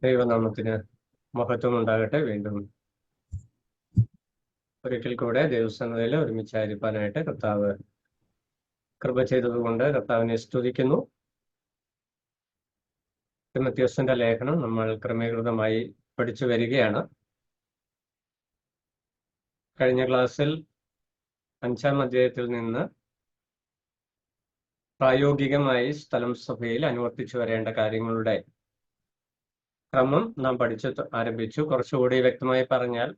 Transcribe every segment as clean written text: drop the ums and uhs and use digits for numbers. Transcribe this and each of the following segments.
ദൈവനാമത്തിന് മഹത്വം ഉണ്ടാകട്ടെ. വീണ്ടും ഒരിക്കൽ കൂടെ ദൈവസന്നിധിയിൽ ഒരുമിച്ചായിരിക്കാനായിട്ട് കർത്താവ് കൃപ ചെയ്തതുകൊണ്ട് കർത്താവിനെ സ്തുതിക്കുന്നു. തിമോഥെയോസിന്റെ ലേഖനം നമ്മൾ ക്രമീകൃതമായി പഠിച്ചു വരികയാണ്. കഴിഞ്ഞ ക്ലാസ്സിൽ 5-ാം അധ്യായത്തിൽ നിന്ന് പ്രായോഗികമായി സ്ഥലം സഭയിൽ അനുവർത്തിച്ചു വരേണ്ട കാര്യങ്ങളുടെ ക്രമം നാം പഠിച്ചു ആരംഭിച്ചു. കുറച്ചുകൂടി വ്യക്തമായി പറഞ്ഞാൽ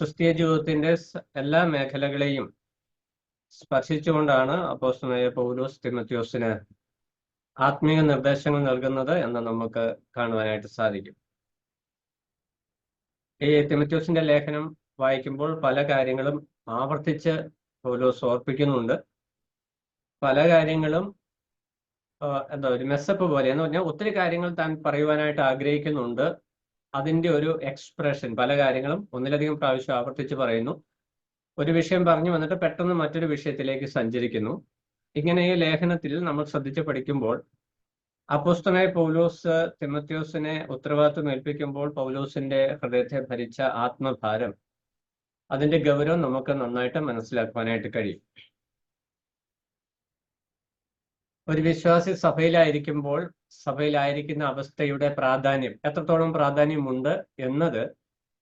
ക്രിസ്തീയ ജീവിതത്തിന്റെ എല്ലാ മേഖലകളെയും സ്പർശിച്ചുകൊണ്ടാണ് അപ്പോസ്തലനായ പൗലോസ് തിമോഥെയോസിന് ആത്മീയ നിർദ്ദേശങ്ങൾ നൽകുന്നത് എന്ന് നമുക്ക് കാണുവാനായിട്ട് സാധിക്കും. ഈ തിമോഥെയോസിന്റെ ലേഖനം വായിക്കുമ്പോൾ പല കാര്യങ്ങളും ആവർത്തിച്ച് പൗലോസ് ഓർപ്പിക്കുന്നുണ്ട്. പല കാര്യങ്ങളും ഒരു മെസ്സപ്പ് പോലെ എന്ന് പറഞ്ഞാൽ ഒത്തിരി കാര്യങ്ങൾ താൻ പറയുവാനായിട്ട് ആഗ്രഹിക്കുന്നുണ്ട്. അതിന്റെ ഒരു എക്സ്പ്രഷൻ, പല കാര്യങ്ങളും ഒന്നിലധികം പ്രാവശ്യം ആവർത്തിച്ച് പറയുന്നു. ഒരു വിഷയം പറഞ്ഞു വന്നിട്ട് പെട്ടെന്ന് മറ്റൊരു വിഷയത്തിലേക്ക് സഞ്ചരിക്കുന്നു. ഇങ്ങനെ ഈ ലേഖനത്തിൽ നമ്മൾ ശ്രദ്ധിച്ച് പഠിക്കുമ്പോൾ അപ്പോസ്തലനായ പൗലോസ് തിമോഥെയോസിനെ ഉത്തരവാദിത്വം ഏൽപ്പിക്കുമ്പോൾ പൗലോസിന്റെ ഹൃദയത്തെ ഭരിച്ച ആത്മഭാരം, അതിന്റെ ഗൗരവം നമുക്ക് നന്നായിട്ട് മനസ്സിലാക്കുവാനായിട്ട് കഴിയും. ഒരു വിശ്വാസി സഭയിലായിരിക്കുന്ന അവസ്ഥയുടെ പ്രാധാന്യം, എത്രത്തോളം പ്രാധാന്യമുണ്ട് എന്നത്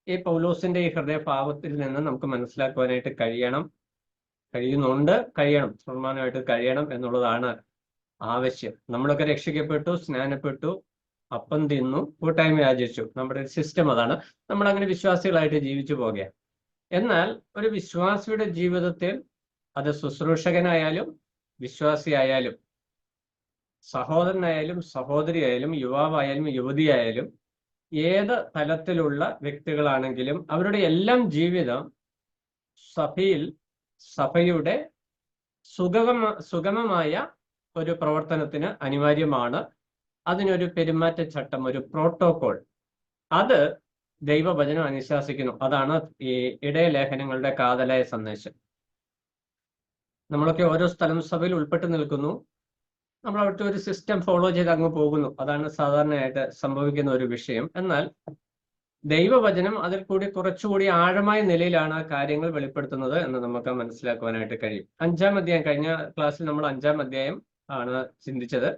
ഈ പൗലോസിന്റെ ഈ ഹൃദയഭാവത്തിൽ നിന്ന് നമുക്ക് മനസ്സിലാക്കുവാനായിട്ട് കഴിയണം പ്രമാണമായിട്ട് കഴിയണം എന്നുള്ളതാണ് ആവശ്യം. നമ്മളൊക്കെ രക്ഷിക്കപ്പെട്ടു, സ്നാനപ്പെട്ടു, അപ്പം തിന്നു, കൂട്ടായ്മ യാചിച്ചു. നമ്മുടെ സിസ്റ്റം അതാണ്. നമ്മൾ അങ്ങനെ വിശ്വാസികളായിട്ട് ജീവിച്ചു പോകുക. എന്നാൽ ഒരു വിശ്വാസിയുടെ ജീവിതത്തിൽ, അത് ശുശ്രൂഷകനായാലും വിശ്വാസിയായാലും സഹോദരനായാലും സഹോദരിയായാലും യുവാവായാലും യുവതിയായാലും ഏത് തലത്തിലുള്ള വ്യക്തികളാണെങ്കിലും അവരുടെ എല്ലാം ജീവിതം സഭയുടെ സുഗമമായ ഒരു പ്രവർത്തനത്തിന് അനിവാര്യമാണ്. അതിനൊരു പെരുമാറ്റച്ചട്ടം, ഒരു പ്രോട്ടോകോൾ, അത് ദൈവവചനം അനുശാസിക്കുന്നു. അതാണ് ഈ ഇടയലേഖനങ്ങളുടെ കാതലായ സന്ദേശം. നമ്മളൊക്കെ ഓരോ സ്ഥലം സഭയിൽ ഉൾപ്പെട്ട് നിൽക്കുന്നു. നമ്മൾ അവിടുത്തെ ഒരു സിസ്റ്റം ഫോളോ ചെയ്ത് അങ്ങ് പോകുന്നു. അതാണ് സാധാരണയായിട്ട് സംഭവിക്കുന്ന ഒരു വിഷയം. എന്നാൽ ദൈവവചനം അതിൽ കൂടി കുറച്ചുകൂടി ആഴമായ നിലയിലാണ് ആ കാര്യങ്ങൾ വെളിപ്പെടുത്തുന്നത് എന്ന് നമുക്ക് മനസ്സിലാക്കുവാനായിട്ട് കഴിയും. 5-ാം അധ്യായം, കഴിഞ്ഞ ക്ലാസ്സിൽ നമ്മൾ 5-ാം അധ്യായം ആണ് ചിന്തിച്ചത്.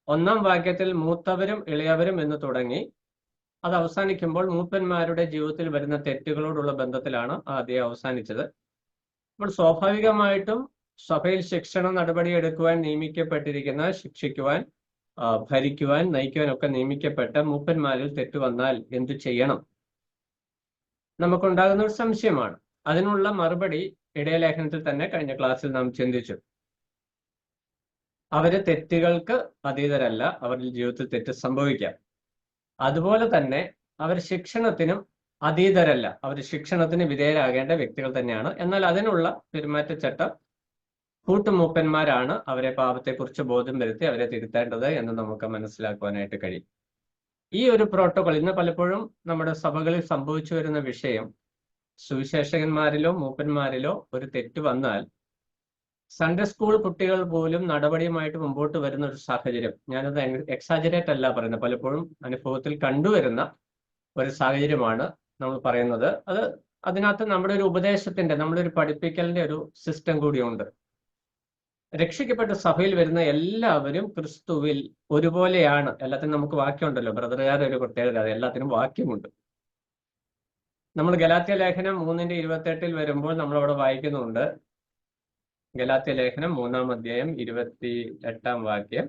1-ാം വാക്യത്തിൽ മൂത്തവരും ഇളയവരും എന്ന് തുടങ്ങി അത് അവസാനിക്കുമ്പോൾ മൂപ്പന്മാരുടെ ജീവിതത്തിൽ വരുന്ന തെറ്റുകളോടുള്ള ബന്ധത്തിലാണ് ആ അധ്യായം അവസാനിച്ചത്. അപ്പോൾ സ്വാഭാവികമായിട്ടും സഭയിൽ ശിക്ഷണ നടപടിയെടുക്കുവാൻ നിയമിക്കപ്പെട്ടിരിക്കുന്ന, ശിക്ഷിക്കുവാൻ, ഭരിക്കുവാൻ, നയിക്കുവാൻ ഒക്കെ നിയമിക്കപ്പെട്ട മൂപ്പന്മാരിൽ തെറ്റ് വന്നാൽ എന്തു ചെയ്യണം നമുക്കുണ്ടാകുന്ന ഒരു സംശയമാണ്. അതിനുള്ള മറുപടി ഇടയലേഖനത്തിൽ തന്നെ കഴിഞ്ഞ ക്ലാസ്സിൽ നാം ചിന്തിച്ചു. അവര് തെറ്റുകൾക്ക് അതീതരല്ല, അവരുടെ ജീവിതത്തിൽ തെറ്റ് സംഭവിക്കാം. അതുപോലെ തന്നെ അവർ ശിക്ഷണത്തിനും അതീതരല്ല, അവർ ശിക്ഷണത്തിന് വിധേയരാകേണ്ട വ്യക്തികൾ തന്നെയാണ്. എന്നാൽ അതിനുള്ള പെരുമാറ്റച്ചട്ടം കൂട്ടുമൂപ്പന്മാരാണ് അവരെ പാപത്തെക്കുറിച്ച് ബോധം വരുത്തി അവരെ തിരുത്തേണ്ടത് എന്ന് നമുക്ക് മനസ്സിലാക്കുവാനായിട്ട് കഴിയും. ഈ ഒരു പ്രോട്ടോകോൾ ഇന്ന് പലപ്പോഴും നമ്മുടെ സഭകളിൽ സംഭവിച്ചു വരുന്ന വിഷയം, സുവിശേഷകന്മാരിലോ മൂപ്പന്മാരിലോ ഒരു തെറ്റ് വന്നാൽ സൺഡേ സ്കൂൾ കുട്ടികൾ പോലും നടപടിയുമായിട്ട് മുമ്പോട്ട് വരുന്ന ഒരു സാഹചര്യം. ഞാനത് എക്സാജറേറ്റ് അല്ല പറയുന്നത്, പലപ്പോഴും അനുഭവത്തിൽ കണ്ടുവരുന്ന ഒരു സാഹചര്യമാണ് നമ്മൾ പറയുന്നത്. അതിനകത്ത് നമ്മുടെ ഒരു ഉപദേശത്തിന്റെ, നമ്മുടെ ഒരു പഠിപ്പിക്കലിന്റെ ഒരു സിസ്റ്റം കൂടിയുണ്ട്. രക്ഷിക്കപ്പെട്ട സഭയിൽ വരുന്ന എല്ലാവരും ക്രിസ്തുവിൽ ഒരുപോലെയാണ്. എല്ലാത്തിനും നമുക്ക് വാക്യമുണ്ടല്ലോ, ബ്രദറുകാരുടെ ഒരു പ്രത്യേകത, അത് എല്ലാത്തിനും വാക്യമുണ്ട്. നമ്മൾ ഗലാത്യ ലേഖനം 3:28 വരുമ്പോൾ നമ്മളവിടെ വായിക്കുന്നുണ്ട്. ഗലാത്യ ലേഖനം 3-ാം അധ്യായം 28-ാം വാക്യം.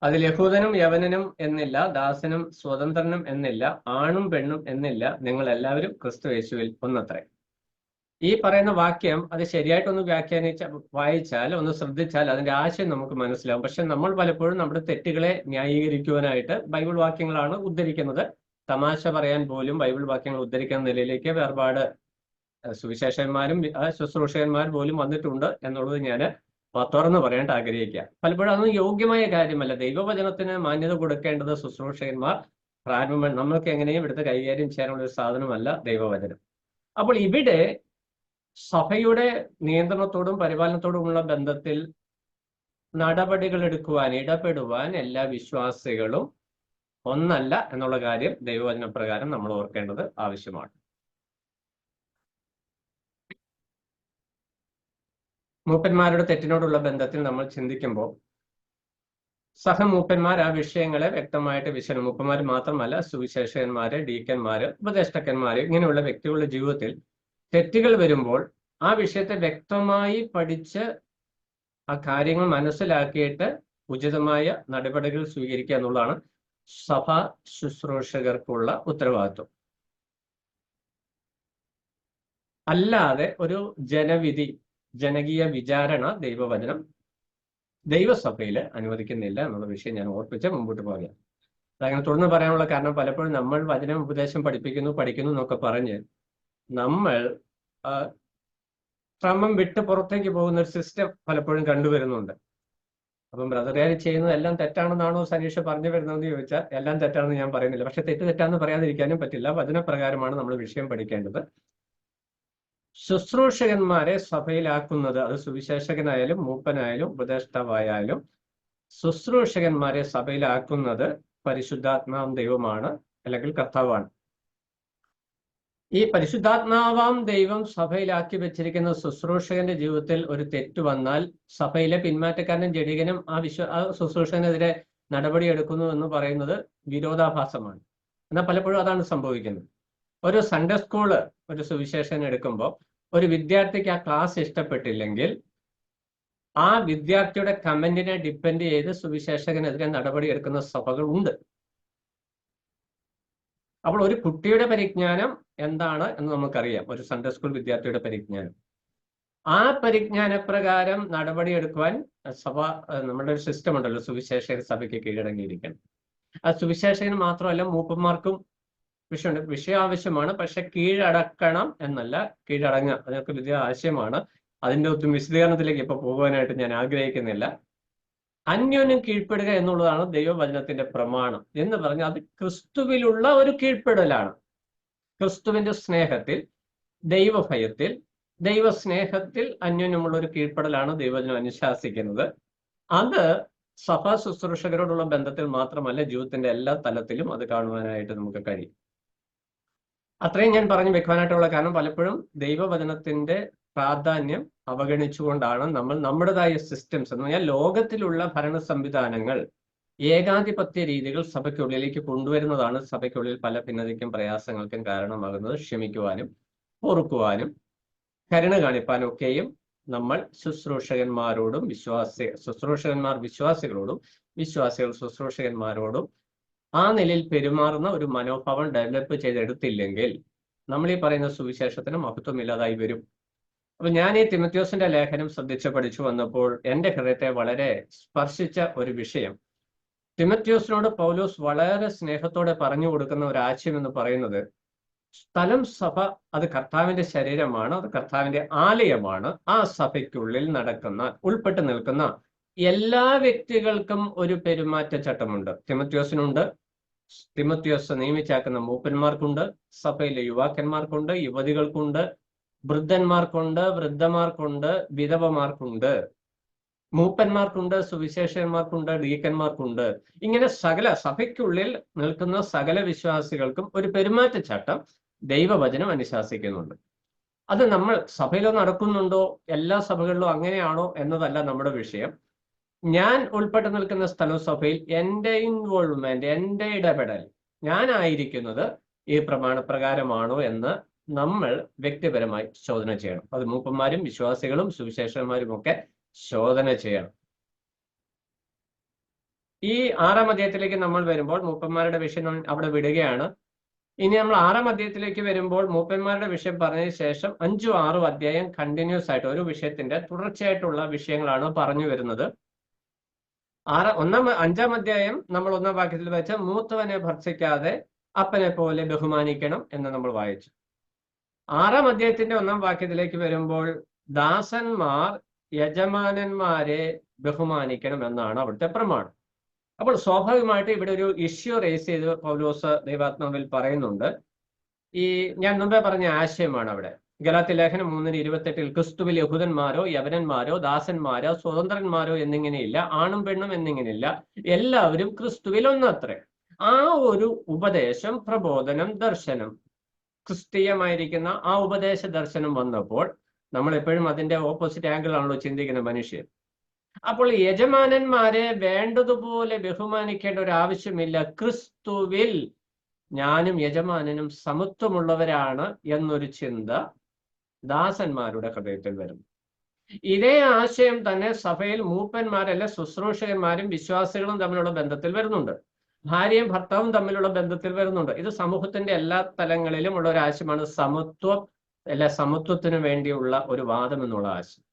അതിൽ യഹൂദനും യവനനും എന്നില്ല, ദാസനും സ്വതന്ത്രനും എന്നില്ല, ആണും പെണ്ണും എന്നില്ല, നിങ്ങൾ എല്ലാവരും ക്രിസ്തു യേശുവിൽ ഒന്നത്രേ. ഈ പറയുന്ന വാക്യം അത് ശരിയായിട്ടൊന്ന് വായിച്ചാൽ, ഒന്ന് ശ്രദ്ധിച്ചാൽ അതിന്റെ ആശയം നമുക്ക് മനസ്സിലാവും. പക്ഷെ നമ്മൾ പലപ്പോഴും നമ്മുടെ തെറ്റുകളെ ന്യായീകരിക്കുവാനായിട്ട് ബൈബിൾ വാക്യങ്ങളാണ് ഉദ്ധരിക്കുന്നത്. തമാശ പറയാൻ പോലും ബൈബിൾ വാക്യങ്ങൾ ഉദ്ധരിക്കുന്ന നിലയിലേക്ക് വേർപാട് സുവിശേഷന്മാരും ശുശ്രൂഷകന്മാർ പോലും വന്നിട്ടുണ്ട് എന്നുള്ളത് ഞാൻ തുറന്നു പറയാനായിട്ട് ആഗ്രഹിക്കുക. പലപ്പോഴും അതൊന്നും യോഗ്യമായ കാര്യമല്ല. ദൈവവചനത്തിന് മാന്യത കൊടുക്കേണ്ടത് ശുശ്രൂഷകന്മാർ, പ്രാരംഭം നമ്മൾക്ക് എങ്ങനെയും എടുത്ത് കൈകാര്യം ചെയ്യാനുള്ള ഒരു സാധനമല്ല ദൈവവചനം. അപ്പോൾ ഇവിടെ സഭയുടെ നിയന്ത്രണത്തോടും പരിപാലനത്തോടുമുള്ള ബന്ധത്തിൽ നടപടികൾ എടുക്കുവാൻ, ഇടപെടുവാൻ എല്ലാ വിശ്വാസികളും ഒന്നല്ല എന്നുള്ള കാര്യം ദൈവവചന പ്രകാരം നമ്മൾ ഓർക്കേണ്ടത് ആവശ്യമാണ്. മൂപ്പന്മാരുടെ തെറ്റിനോടുള്ള ബന്ധത്തിൽ നമ്മൾ ചിന്തിക്കുമ്പോൾ സഹമൂപ്പന്മാർ ആ വിഷയങ്ങളെ വ്യക്തമായിട്ട് മൂപ്പന്മാർ മാത്രമല്ല, സുവിശേഷകന്മാര്, ഡീക്കന്മാര്, ഉപദേഷ്ടക്കന്മാര്, ഇങ്ങനെയുള്ള വ്യക്തികളുടെ ജീവിതത്തിൽ തെറ്റുകൾ വരുമ്പോൾ ആ വിഷയത്തെ വ്യക്തമായി പഠിച്ച് ആ കാര്യങ്ങൾ മനസ്സിലാക്കിയിട്ട് ഉചിതമായ നടപടികൾ സ്വീകരിക്കുക എന്നുള്ളതാണ് സഭാ ശുശ്രൂഷകർക്കുള്ള ഉത്തരവാദിത്വം. അല്ലാതെ ഒരു ജനവിധി, ജനകീയ വിചാരണ ദൈവവചനം ദൈവസഭയിൽ അനുവദിക്കുന്നില്ല എന്നുള്ള വിഷയം ഞാൻ ഓർപ്പിച്ച് മുമ്പോട്ട് പോകാം. അതങ്ങനെ തുടർന്ന് പറയാനുള്ള കാരണം, പലപ്പോഴും നമ്മൾ വചനം ഉപദേശം പഠിക്കുന്നു എന്നൊക്കെ പറഞ്ഞ് നമ്മൾ ക്രമം വിട്ട് പുറത്തേക്ക് പോകുന്ന ഒരു സിസ്റ്റം പലപ്പോഴും കണ്ടുവരുന്നുണ്ട്. അപ്പം ബ്രദറുകാർ ചെയ്യുന്നത് എല്ലാം തെറ്റാണെന്നാണോ സനീഷ് പറഞ്ഞു വരുന്നതെന്ന് ചോദിച്ചാൽ എല്ലാം തെറ്റാണെന്ന് ഞാൻ പറയുന്നില്ല. പക്ഷെ തെറ്റാന്ന് പറയാതിരിക്കാനും പറ്റില്ല. വചനപ്രകാരമാണ് നമ്മൾ വിഷയം പഠിക്കേണ്ടത്. ശുശ്രൂഷകന്മാരെ സഭയിലാക്കുന്നത്, അത് സുവിശേഷകനായാലും മൂപ്പനായാലും ഉപദേഷ്ടാവായാലും, ശുശ്രൂഷകന്മാരെ സഭയിലാക്കുന്നത് പരിശുദ്ധാത്മാവും ദൈവമാണ്, അല്ലെങ്കിൽ കർത്താവാണ്. ഈ പരിശുദ്ധാത്മാവാം ദൈവം സഭയിലാക്കി വെച്ചിരിക്കുന്ന ശുശ്രൂഷകന്റെ ജീവിതത്തിൽ ഒരു തെറ്റ് വന്നാൽ സഭയിലെ പിന്മാറ്റക്കാരനും ജഡികനും ആ ശുശ്രൂഷകനെതിരെ നടപടിയെടുക്കുന്നു എന്ന് പറയുന്നത് വിരോധാഭാസമാണ്. എന്നാൽ പലപ്പോഴും അതാണ് സംഭവിക്കുന്നത്. ഒരു സൺഡേ സ്കൂള് ഒരു സുവിശേഷകൻ എടുക്കുമ്പോൾ ഒരു വിദ്യാർത്ഥിക്ക് ആ ക്ലാസ് ഇഷ്ടപ്പെട്ടില്ലെങ്കിൽ ആ വിദ്യാർത്ഥിയുടെ കമന്റിനെ ഡിപ്പെൻഡ് ചെയ്ത് സുവിശേഷകനെതിരെ നടപടിയെടുക്കുന്ന സഭകൾ ഉണ്ട്. അപ്പോൾ ഒരു കുട്ടിയുടെ പരിജ്ഞാനം എന്താണ് എന്ന് നമുക്കറിയാം, ഒരു സൺഡേ സ്കൂൾ വിദ്യാർത്ഥിയുടെ പരിജ്ഞാനം. ആ പരിജ്ഞാനപ്രകാരം നടപടിയെടുക്കുവാൻ സഭ, നമ്മുടെ ഒരു സിസ്റ്റം ഉണ്ടല്ലോ, സുവിശേഷകർ സഭയ്ക്ക് കീഴടങ്ങിയിരിക്കണം. ആ സുവിശേഷകന് മാത്രമല്ല, മൂപ്പന്മാർക്കും വിഷയമുണ്ട്. വിഷയം ആവശ്യമാണ്, പക്ഷെ കീഴടക്കണം എന്നല്ല, കീഴടങ്ങുക, അതൊക്കെ വലിയ ആശയമാണ്. അതിൻ്റെ ഒത്തും വിശദീകരണത്തിലേക്ക് ഇപ്പൊ പോകുവാനായിട്ട് ഞാൻ ആഗ്രഹിക്കുന്നില്ല. അന്യോന്യം കീഴ്പ്പെടുക എന്നുള്ളതാണ് ദൈവവചനത്തിന്റെ പ്രമാണം എന്ന് പറഞ്ഞാൽ അത് ക്രിസ്തുവിലുള്ള ഒരു കീഴ്പ്പെടലാണ്. ക്രിസ്തുവിന്റെ സ്നേഹത്തിൽ, ദൈവഭയത്തിൽ, ദൈവസ്നേഹത്തിൽ അന്യോന്യമുള്ള ഒരു കീഴ്പ്പെടലാണ് ദൈവവചനം അനുശാസിക്കുന്നത്. അത് സഭാ ശുശ്രൂഷകരോടുള്ള ബന്ധത്തിൽ മാത്രമല്ല, ജീവിതത്തിന്റെ എല്ലാ തലത്തിലും അത് കാണുവാനായിട്ട് നമുക്ക് കഴിയും. അത്രയും ഞാൻ പറഞ്ഞു വെക്കുവാനായിട്ടുള്ള കാരണം, പലപ്പോഴും ദൈവവചനത്തിന്റെ പ്രാധാന്യം അവഗണിച്ചുകൊണ്ടാണ് നമ്മൾ നമ്മുടേതായ സിസ്റ്റംസ് എന്ന് പറഞ്ഞാൽ ലോകത്തിലുള്ള ഭരണ സംവിധാനങ്ങൾ, ഏകാധിപത്യ രീതികൾ സഭയ്ക്കുള്ളിലേക്ക് കൊണ്ടുവരുന്നതാണ് സഭയ്ക്കുള്ളിൽ പല ഭിന്നതയ്ക്കും പ്രയാസങ്ങൾക്കും കാരണമാകുന്നത്. ക്ഷമിക്കുവാനും പൊറുക്കുവാനും കരുണ കാണിപ്പാനും ഒക്കെയും നമ്മൾ ശുശ്രൂഷകന്മാരോടും ശുശ്രൂഷകന്മാർ വിശ്വാസികളോടും വിശ്വാസികൾ ശുശ്രൂഷകന്മാരോടും ആ നിലയിൽ പെരുമാറുന്ന ഒരു മനോഭാവം ഡെവലപ്പ് ചെയ്തെടുത്തില്ലെങ്കിൽ നമ്മൾ ഈ പറയുന്ന സുവിശേഷത്തിന് മഹത്വമില്ലാതായി വരും. അപ്പൊ ഞാൻ ഈ തിമത്യോസിന്റെ ലേഖനം ശ്രദ്ധിച്ച് പഠിച്ചു വന്നപ്പോൾ എൻ്റെ ഹൃദയത്തെ വളരെ സ്പർശിച്ച ഒരു വിഷയം, തിമത്യോസിനോട് പൗലോസ് വളരെ സ്നേഹത്തോടെ പറഞ്ഞു കൊടുക്കുന്ന ഒരു ആശയം എന്ന് പറയുന്നത്, സ്ഥലം സഭ അത് കർത്താവിന്റെ ശരീരമാണ്, അത് കർത്താവിന്റെ ആലയമാണ്. ആ സഭയ്ക്കുള്ളിൽ ഉൾപ്പെട്ട് നിൽക്കുന്ന എല്ലാ വ്യക്തികൾക്കും ഒരു പെരുമാറ്റച്ചട്ടമുണ്ട്. തിമത്യോസിനുണ്ട്, തിമത്യോസ് നിയമിച്ചാക്കുന്ന മൂപ്പന്മാർക്കുണ്ട്, സഭയിലെ യുവാക്കന്മാർക്കുണ്ട്, യുവതികൾക്കുണ്ട്, വൃദ്ധന്മാർക്കുണ്ട്, വൃദ്ധമാർക്കുണ്ട്, വിധവമാർക്കുണ്ട്, മൂപ്പന്മാർക്കുണ്ട്, സുവിശേഷന്മാർക്കുണ്ട്, ഡീക്കന്മാർക്കുണ്ട്. ഇങ്ങനെ സകല സഭയ്ക്കുള്ളിൽ നിൽക്കുന്ന സകല വിശ്വാസികൾക്കും ഒരു പെരുമാറ്റച്ചട്ടം ദൈവവചനം അനുശാസിക്കുന്നുണ്ട്. അത് നമ്മൾ സഭയിലോ നടക്കുന്നുണ്ടോ, എല്ലാ സഭകളിലും അങ്ങനെയാണോ എന്നതല്ല നമ്മുടെ വിഷയം. ഞാൻ ഉൾപ്പെട്ട് നിൽക്കുന്ന സ്ഥലം സഭയിൽ എൻ്റെ ഇൻവോൾവ്മെന്റ്, എൻ്റെ ഇടപെടൽ, ഞാനായിരിക്കുന്നത് ഈ പ്രമാണപ്രകാരമാണോ എന്ന് നമ്മൾ വ്യക്തിപരമായി ശോധന ചെയ്യണം. അത് മൂപ്പന്മാരും വിശ്വാസികളും സുവിശേഷന്മാരും ഒക്കെ ശോധന ചെയ്യണം. ഈ 6-ാം അധ്യായത്തിലേക്ക് നമ്മൾ വരുമ്പോൾ മൂപ്പന്മാരുടെ വിഷയം അവിടെ വിടുകയാണ്. ഇനി നമ്മൾ 6-ാം അധ്യായത്തിലേക്ക് വരുമ്പോൾ മൂപ്പന്മാരുടെ വിഷയം പറഞ്ഞതിന് ശേഷം 5ഉം 6ഉം അധ്യായം കണ്ടിന്യൂസ് ആയിട്ട് ഒരു വിഷയത്തിന്റെ തുടർച്ചയായിട്ടുള്ള വിഷയങ്ങളാണ് പറഞ്ഞു വരുന്നത്. 5-ാം അധ്യായം നമ്മൾ 1-ാം വാക്യത്തിൽ വെച്ച് മൂത്തവനെ ഭർഷിക്കാതെ അപ്പനെ പോലെ ബഹുമാനിക്കണം എന്ന് നമ്മൾ വായിച്ചു. 6-ാം അധ്യായത്തിന്റെ 1-ാം വാക്യത്തിലേക്ക് വരുമ്പോൾ ദാസന്മാർ യജമാനന്മാരെ ബഹുമാനിക്കണം എന്നാണ് അവിടുത്തെ പ്രമാണം. അപ്പോൾ സ്വാഭാവികമായിട്ട് ഇവിടെ ഒരു ഇഷ്യൂ റേസ് ചെയ്ത് പൗലോസ് ദൈവാത്മാവിൽ പറയുന്നുണ്ട്. ഞാൻ മുമ്പേ പറഞ്ഞ ആശയമാണ് അവിടെ. ഗലാത്യ ലേഖനം 3:28 ക്രിസ്തുവിൽ യഹൂദന്മാരോ യവനന്മാരോ ദാസന്മാരോ സ്വതന്ത്രന്മാരോ എന്നിങ്ങനെയില്ല, ആണും പെണ്ണും എന്നിങ്ങനെയില്ല, എല്ലാവരും ക്രിസ്തുവിൽ ഒന്നത്രേ. ആ ഒരു ഉപദേശം, പ്രബോധനം, ദർശനം, ക്രിസ്തീയമായിരിക്കുന്ന ആ ഉപദേശ ദർശനം വന്നപ്പോൾ നമ്മൾ എപ്പോഴും അതിന്റെ ഓപ്പോസിറ്റ് ആംഗിൾ ആണല്ലോ ചിന്തിക്കുന്ന മനുഷ്യർ. അപ്പോൾ യജമാനന്മാരെ വേണ്ടതുപോലെ ബഹുമാനിക്കേണ്ട ഒരു ആവശ്യമില്ല. ക്രിസ്തുവിൽ ഞാനും യജമാനനും സമത്വമുള്ളവരാണ് എന്നൊരു ചിന്ത ദാസന്മാരുടെ ഹൃദയത്തിൽ വരുന്നു. ഇതേ ആശയം തന്നെ സഭയിൽ മൂപ്പന്മാരല്ല ശുശ്രൂഷകന്മാരും വിശ്വാസികളും തമ്മിലുള്ള ബന്ധത്തിൽ വരുന്നുണ്ട്. ഭാര്യയും ഭർത്താവും തമ്മിലുള്ള ബന്ധത്തിൽ വരുന്നുണ്ട്. ഇത് സമൂഹത്തിന്റെ എല്ലാ തലങ്ങളിലും ഉള്ള ഒരു ആശയമാണ് സമത്വം, അല്ല സമത്വത്തിന് വേണ്ടിയുള്ള ഒരു വാദം എന്നുള്ള ആശയം.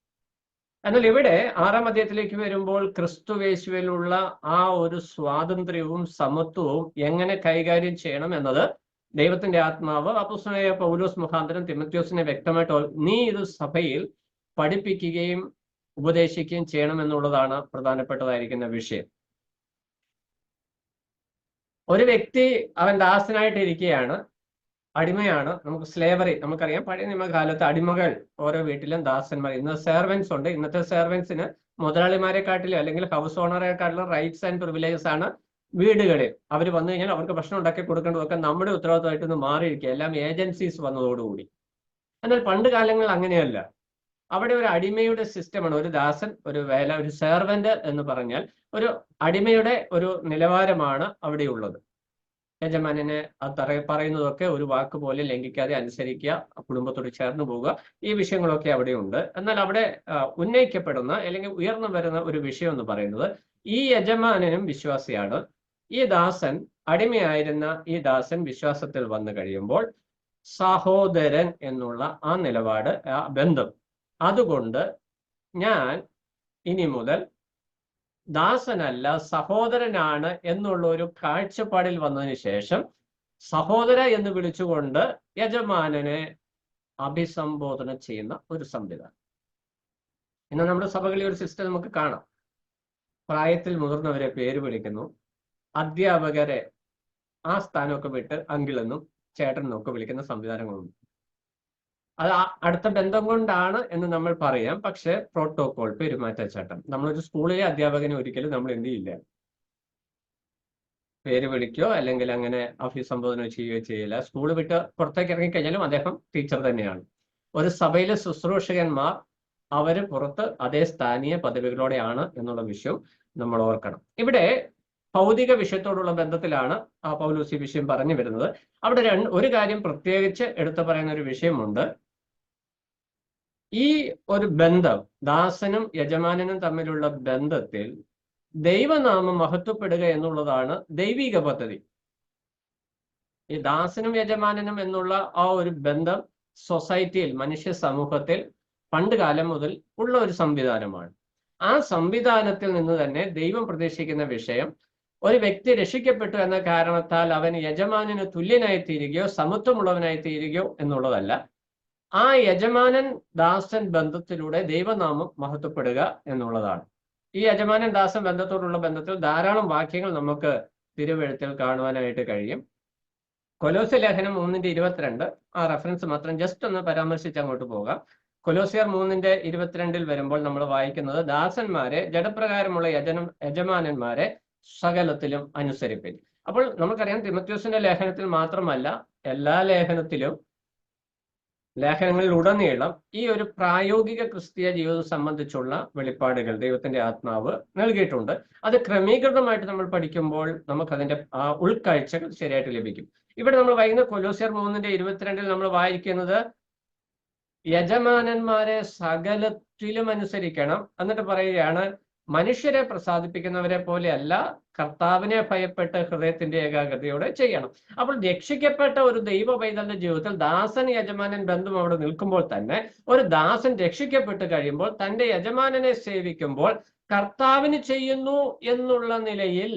എന്നാൽ ഇവിടെ 6-ാം അധ്യായത്തിലേക്ക് വരുമ്പോൾ ക്രിസ്തുവേശുവിലുള്ള ആ ഒരു സ്വാതന്ത്ര്യവും സമത്വവും എങ്ങനെ കൈകാര്യം ചെയ്യണം എന്നത് ദൈവത്തിന്റെ ആത്മാവ് അപ്പോസ്തലനായ പൗലോസ് മുഖാന്തരം തിമോഥെയോസിനെ വ്യക്തമായിട്ട് നീ ഇത് സഭയിൽ പഠിപ്പിക്കുകയും ഉപദേശിക്കുകയും ചെയ്യണം എന്നുള്ളതാണ് പ്രധാനപ്പെട്ടതായിരിക്കുന്ന വിഷയം. ഒരു വ്യക്തി അവൻ ദാസനായിട്ട് ഇരിക്കുകയാണ്, അടിമയാണ്. നമുക്ക് സ്ലേവറി നമുക്കറിയാം, പഴയ നിയമകാലത്ത് അടിമകൾ ഓരോ വീട്ടിലും ദാസന്മാർ. ഇന്ന് സെർവൻസ് ഉണ്ട്. ഇന്നത്തെ സെർവൻസിന് മുതലാളിമാരെക്കാട്ടിലും അല്ലെങ്കിൽ ഹൗസ് ഓണറെക്കാട്ടിലും റൈറ്റ്സ് ആൻഡ് പ്രിവിലേജസ് ആണ് വീടുകളിൽ. അവർ വന്നു കഴിഞ്ഞാൽ അവർക്ക് ഭക്ഷണം ഉണ്ടാക്കി കൊടുക്കേണ്ടതൊക്കെ നമ്മുടെ ഉത്തരവാദിത്തമായിട്ടൊന്ന് മാറിയിരിക്കുക, എല്ലാം ഏജൻസീസ് വന്നതോടുകൂടി. എന്നാൽ പണ്ട് കാലങ്ങളിൽ അങ്ങനെയല്ല. അവിടെ ഒരു അടിമയുടെ സിസ്റ്റമാണ്. ഒരു ദാസൻ, ഒരു വേല, ഒരു സെർവന്റ് എന്ന് പറഞ്ഞാൽ ഒരു അടിമയുടെ ഒരു നിലവാരമാണ് അവിടെയുള്ളത്. യജമാനനെ പറയുന്നതൊക്കെ ഒരു വാക്ക് പോലെ ലംഘിക്കാതെ അനുസരിക്കുക, കുടുംബത്തോട് ചേർന്ന് പോവുക, ഈ വിഷയങ്ങളൊക്കെ അവിടെയുണ്ട്. എന്നാൽ അവിടെ ഉന്നയിക്കപ്പെടുന്ന അല്ലെങ്കിൽ ഉയർന്നു വരുന്ന ഒരു വിഷയം എന്ന് പറയുന്നത് ഈ യജമാനനും വിശ്വാസിയാണ്. ഈ ദാസൻ, അടിമയായിരുന്ന ഈ ദാസൻ വിശ്വാസത്തിൽ വന്നു കഴിയുമ്പോൾ സഹോദരൻ എന്നുള്ള ആ നിലപാട്, ആ ബന്ധം, അതുകൊണ്ട് ഞാൻ ഇനി മുതൽ ദാസനല്ല സഹോദരനാണ് എന്നുള്ള ഒരു കാഴ്ചപ്പാടിൽ വന്നതിന് ശേഷം സഹോദര എന്ന് വിളിച്ചുകൊണ്ട് യജമാനനെ അഭിസംബോധന ചെയ്യുന്ന ഒരു സംവിധാനം. ഇന്ന് നമ്മുടെ സഭകളിൽ ഒരു സിസ്റ്റം നമുക്ക് കാണാം. പ്രായത്തിൽ മുതിർന്നവരെ പേര് വിളിക്കുന്നു, അധ്യാപകരെ ആ സ്ഥാനമൊക്കെ വിട്ട് അങ്കിളെന്നും ചേട്ടനെന്നും ഒക്കെ വിളിക്കുന്ന സംവിധാനങ്ങളുണ്ട്. അത് അടുത്ത ബന്ധം കൊണ്ടാണ് എന്ന് നമ്മൾ പറയാം. പക്ഷെ പ്രോട്ടോകോൾ, പെരുമാറ്റച്ചട്ടം, നമ്മളൊരു സ്കൂളിലെ അധ്യാപകനെ ഒരിക്കലും നമ്മൾ എന്ത് ചെയ്യില്ല, പേര് വിളിക്കുകയോ അല്ലെങ്കിൽ അങ്ങനെ അഭിസംബോധന ചെയ്യുകയോ ചെയ്യില്ല. സ്കൂൾ വിട്ട് പുറത്തേക്ക് ഇറങ്ങിക്കഴിഞ്ഞാലും അദ്ദേഹം ടീച്ചർ തന്നെയാണ്. ഒരു സഭയിലെ ശുശ്രൂഷകന്മാർ അവര് പുറത്ത് അതേ സ്ഥാനീയ പദവികളോടെയാണ് എന്നുള്ള വിഷയം നമ്മൾ ഓർക്കണം. ഇവിടെ ഭൗതിക വിഷയത്തോടുള്ള ബന്ധത്തിലാണ് ആ പൗലോസ് ഈ വിഷയം പറഞ്ഞു വരുന്നത്. അവിടെ ഒരു കാര്യം പ്രത്യേകിച്ച് എടുത്തു പറയുന്ന ഒരു വിഷയമുണ്ട്. ഈ ഒരു ബന്ധം, ദാസനും യജമാനനും തമ്മിലുള്ള ബന്ധത്തിൽ ദൈവനാമം മഹത്വപ്പെടുക എന്നുള്ളതാണ് ദൈവിക പദ്ധതി. ഈ ദാസനും യജമാനനും എന്നുള്ള ആ ഒരു ബന്ധം സൊസൈറ്റിയിൽ, മനുഷ്യ സമൂഹത്തിൽ പണ്ട് കാലം മുതൽ ഉള്ള ഒരു സംവിധാനമാണ്. ആ സംവിധാനത്തിൽ നിന്ന് തന്നെ ദൈവം പ്രതീക്ഷിക്കുന്ന വിഷയം, ഒരു വ്യക്തി രക്ഷിക്കപ്പെട്ടു എന്ന കാരണത്താൽ അവൻ യജമാനന് തുല്യനായി തീരുകയോ സമത്വമുള്ളവനായി തീരുകയോ എന്നുള്ളതല്ല. ആ യജമാനൻ ദാസൻ ബന്ധത്തിലൂടെ ദൈവനാമം മഹത്വപ്പെടുക എന്നുള്ളതാണ്. ഈ യജമാനൻ ദാസൻ ബന്ധത്തോടുള്ള ബന്ധത്തിൽ ധാരാളം വാക്യങ്ങൾ നമുക്ക് തിരുവെഴുത്തിൽ കാണുവാനായിട്ട് കഴിയും. കൊലോസ്യ ലേഖനം 3:22 ആ റെഫറൻസ് മാത്രം ജസ്റ്റ് ഒന്ന് പരാമർശിച്ച് അങ്ങോട്ട് പോകാം. കൊലോസ്യർ 3:22 വരുമ്പോൾ നമ്മൾ വായിക്കുന്നത്, ദാസന്മാരെ ജഡപ്രകാരമുള്ള യജമാനന്മാരെ സകലത്തിലും അനുസരിപ്പിൻ. അപ്പോൾ നമുക്കറിയാം തിമോഥെയോസിന്റെ ലേഖനത്തിൽ മാത്രമല്ല, എല്ലാ ലേഖനങ്ങളിൽ ഉടനീളം ഈ ഒരു പ്രായോഗിക ക്രിസ്തീയ ജീവിതം സംബന്ധിച്ചുള്ള വെളിപ്പാടുകൾ ദൈവത്തിന്റെ ആത്മാവ് നൽകിയിട്ടുണ്ട്. അത് ക്രമീകൃതമായിട്ട് നമ്മൾ പഠിക്കുമ്പോൾ നമുക്കതിന്റെ ആ ഉൾക്കാഴ്ചകൾ ശരിയായിട്ട് ലഭിക്കും. ഇവിടെ നമ്മൾ വായിക്കുന്ന കൊലോസ്യർ 3:22 നമ്മൾ വായിക്കുന്നത് യജമാനന്മാരെ സകലത്തിലും അനുസരിക്കണം. എന്നിട്ട് പറയുകയാണ്, മനുഷ്യരെ പ്രസാദിപ്പിക്കുന്നവരെ പോലെയല്ല, കർത്താവിനെ ഭയപ്പെട്ട് ഹൃദയത്തിന്റെ ഏകാഗ്രതയോടെ ചെയ്യണം. അപ്പോൾ രക്ഷിക്കപ്പെട്ട ഒരു ദൈവ പൈതലിന്റെ ജീവിതത്തിൽ ദാസൻ യജമാനൻ ബന്ധം അവിടെ നിൽക്കുമ്പോൾ തന്നെ ഒരു ദാസൻ രക്ഷിക്കപ്പെട്ട് കഴിയുമ്പോൾ തന്റെ യജമാനനെ സേവിക്കുമ്പോൾ കർത്താവിന് ചെയ്യുന്നു എന്നുള്ള നിലയിൽ,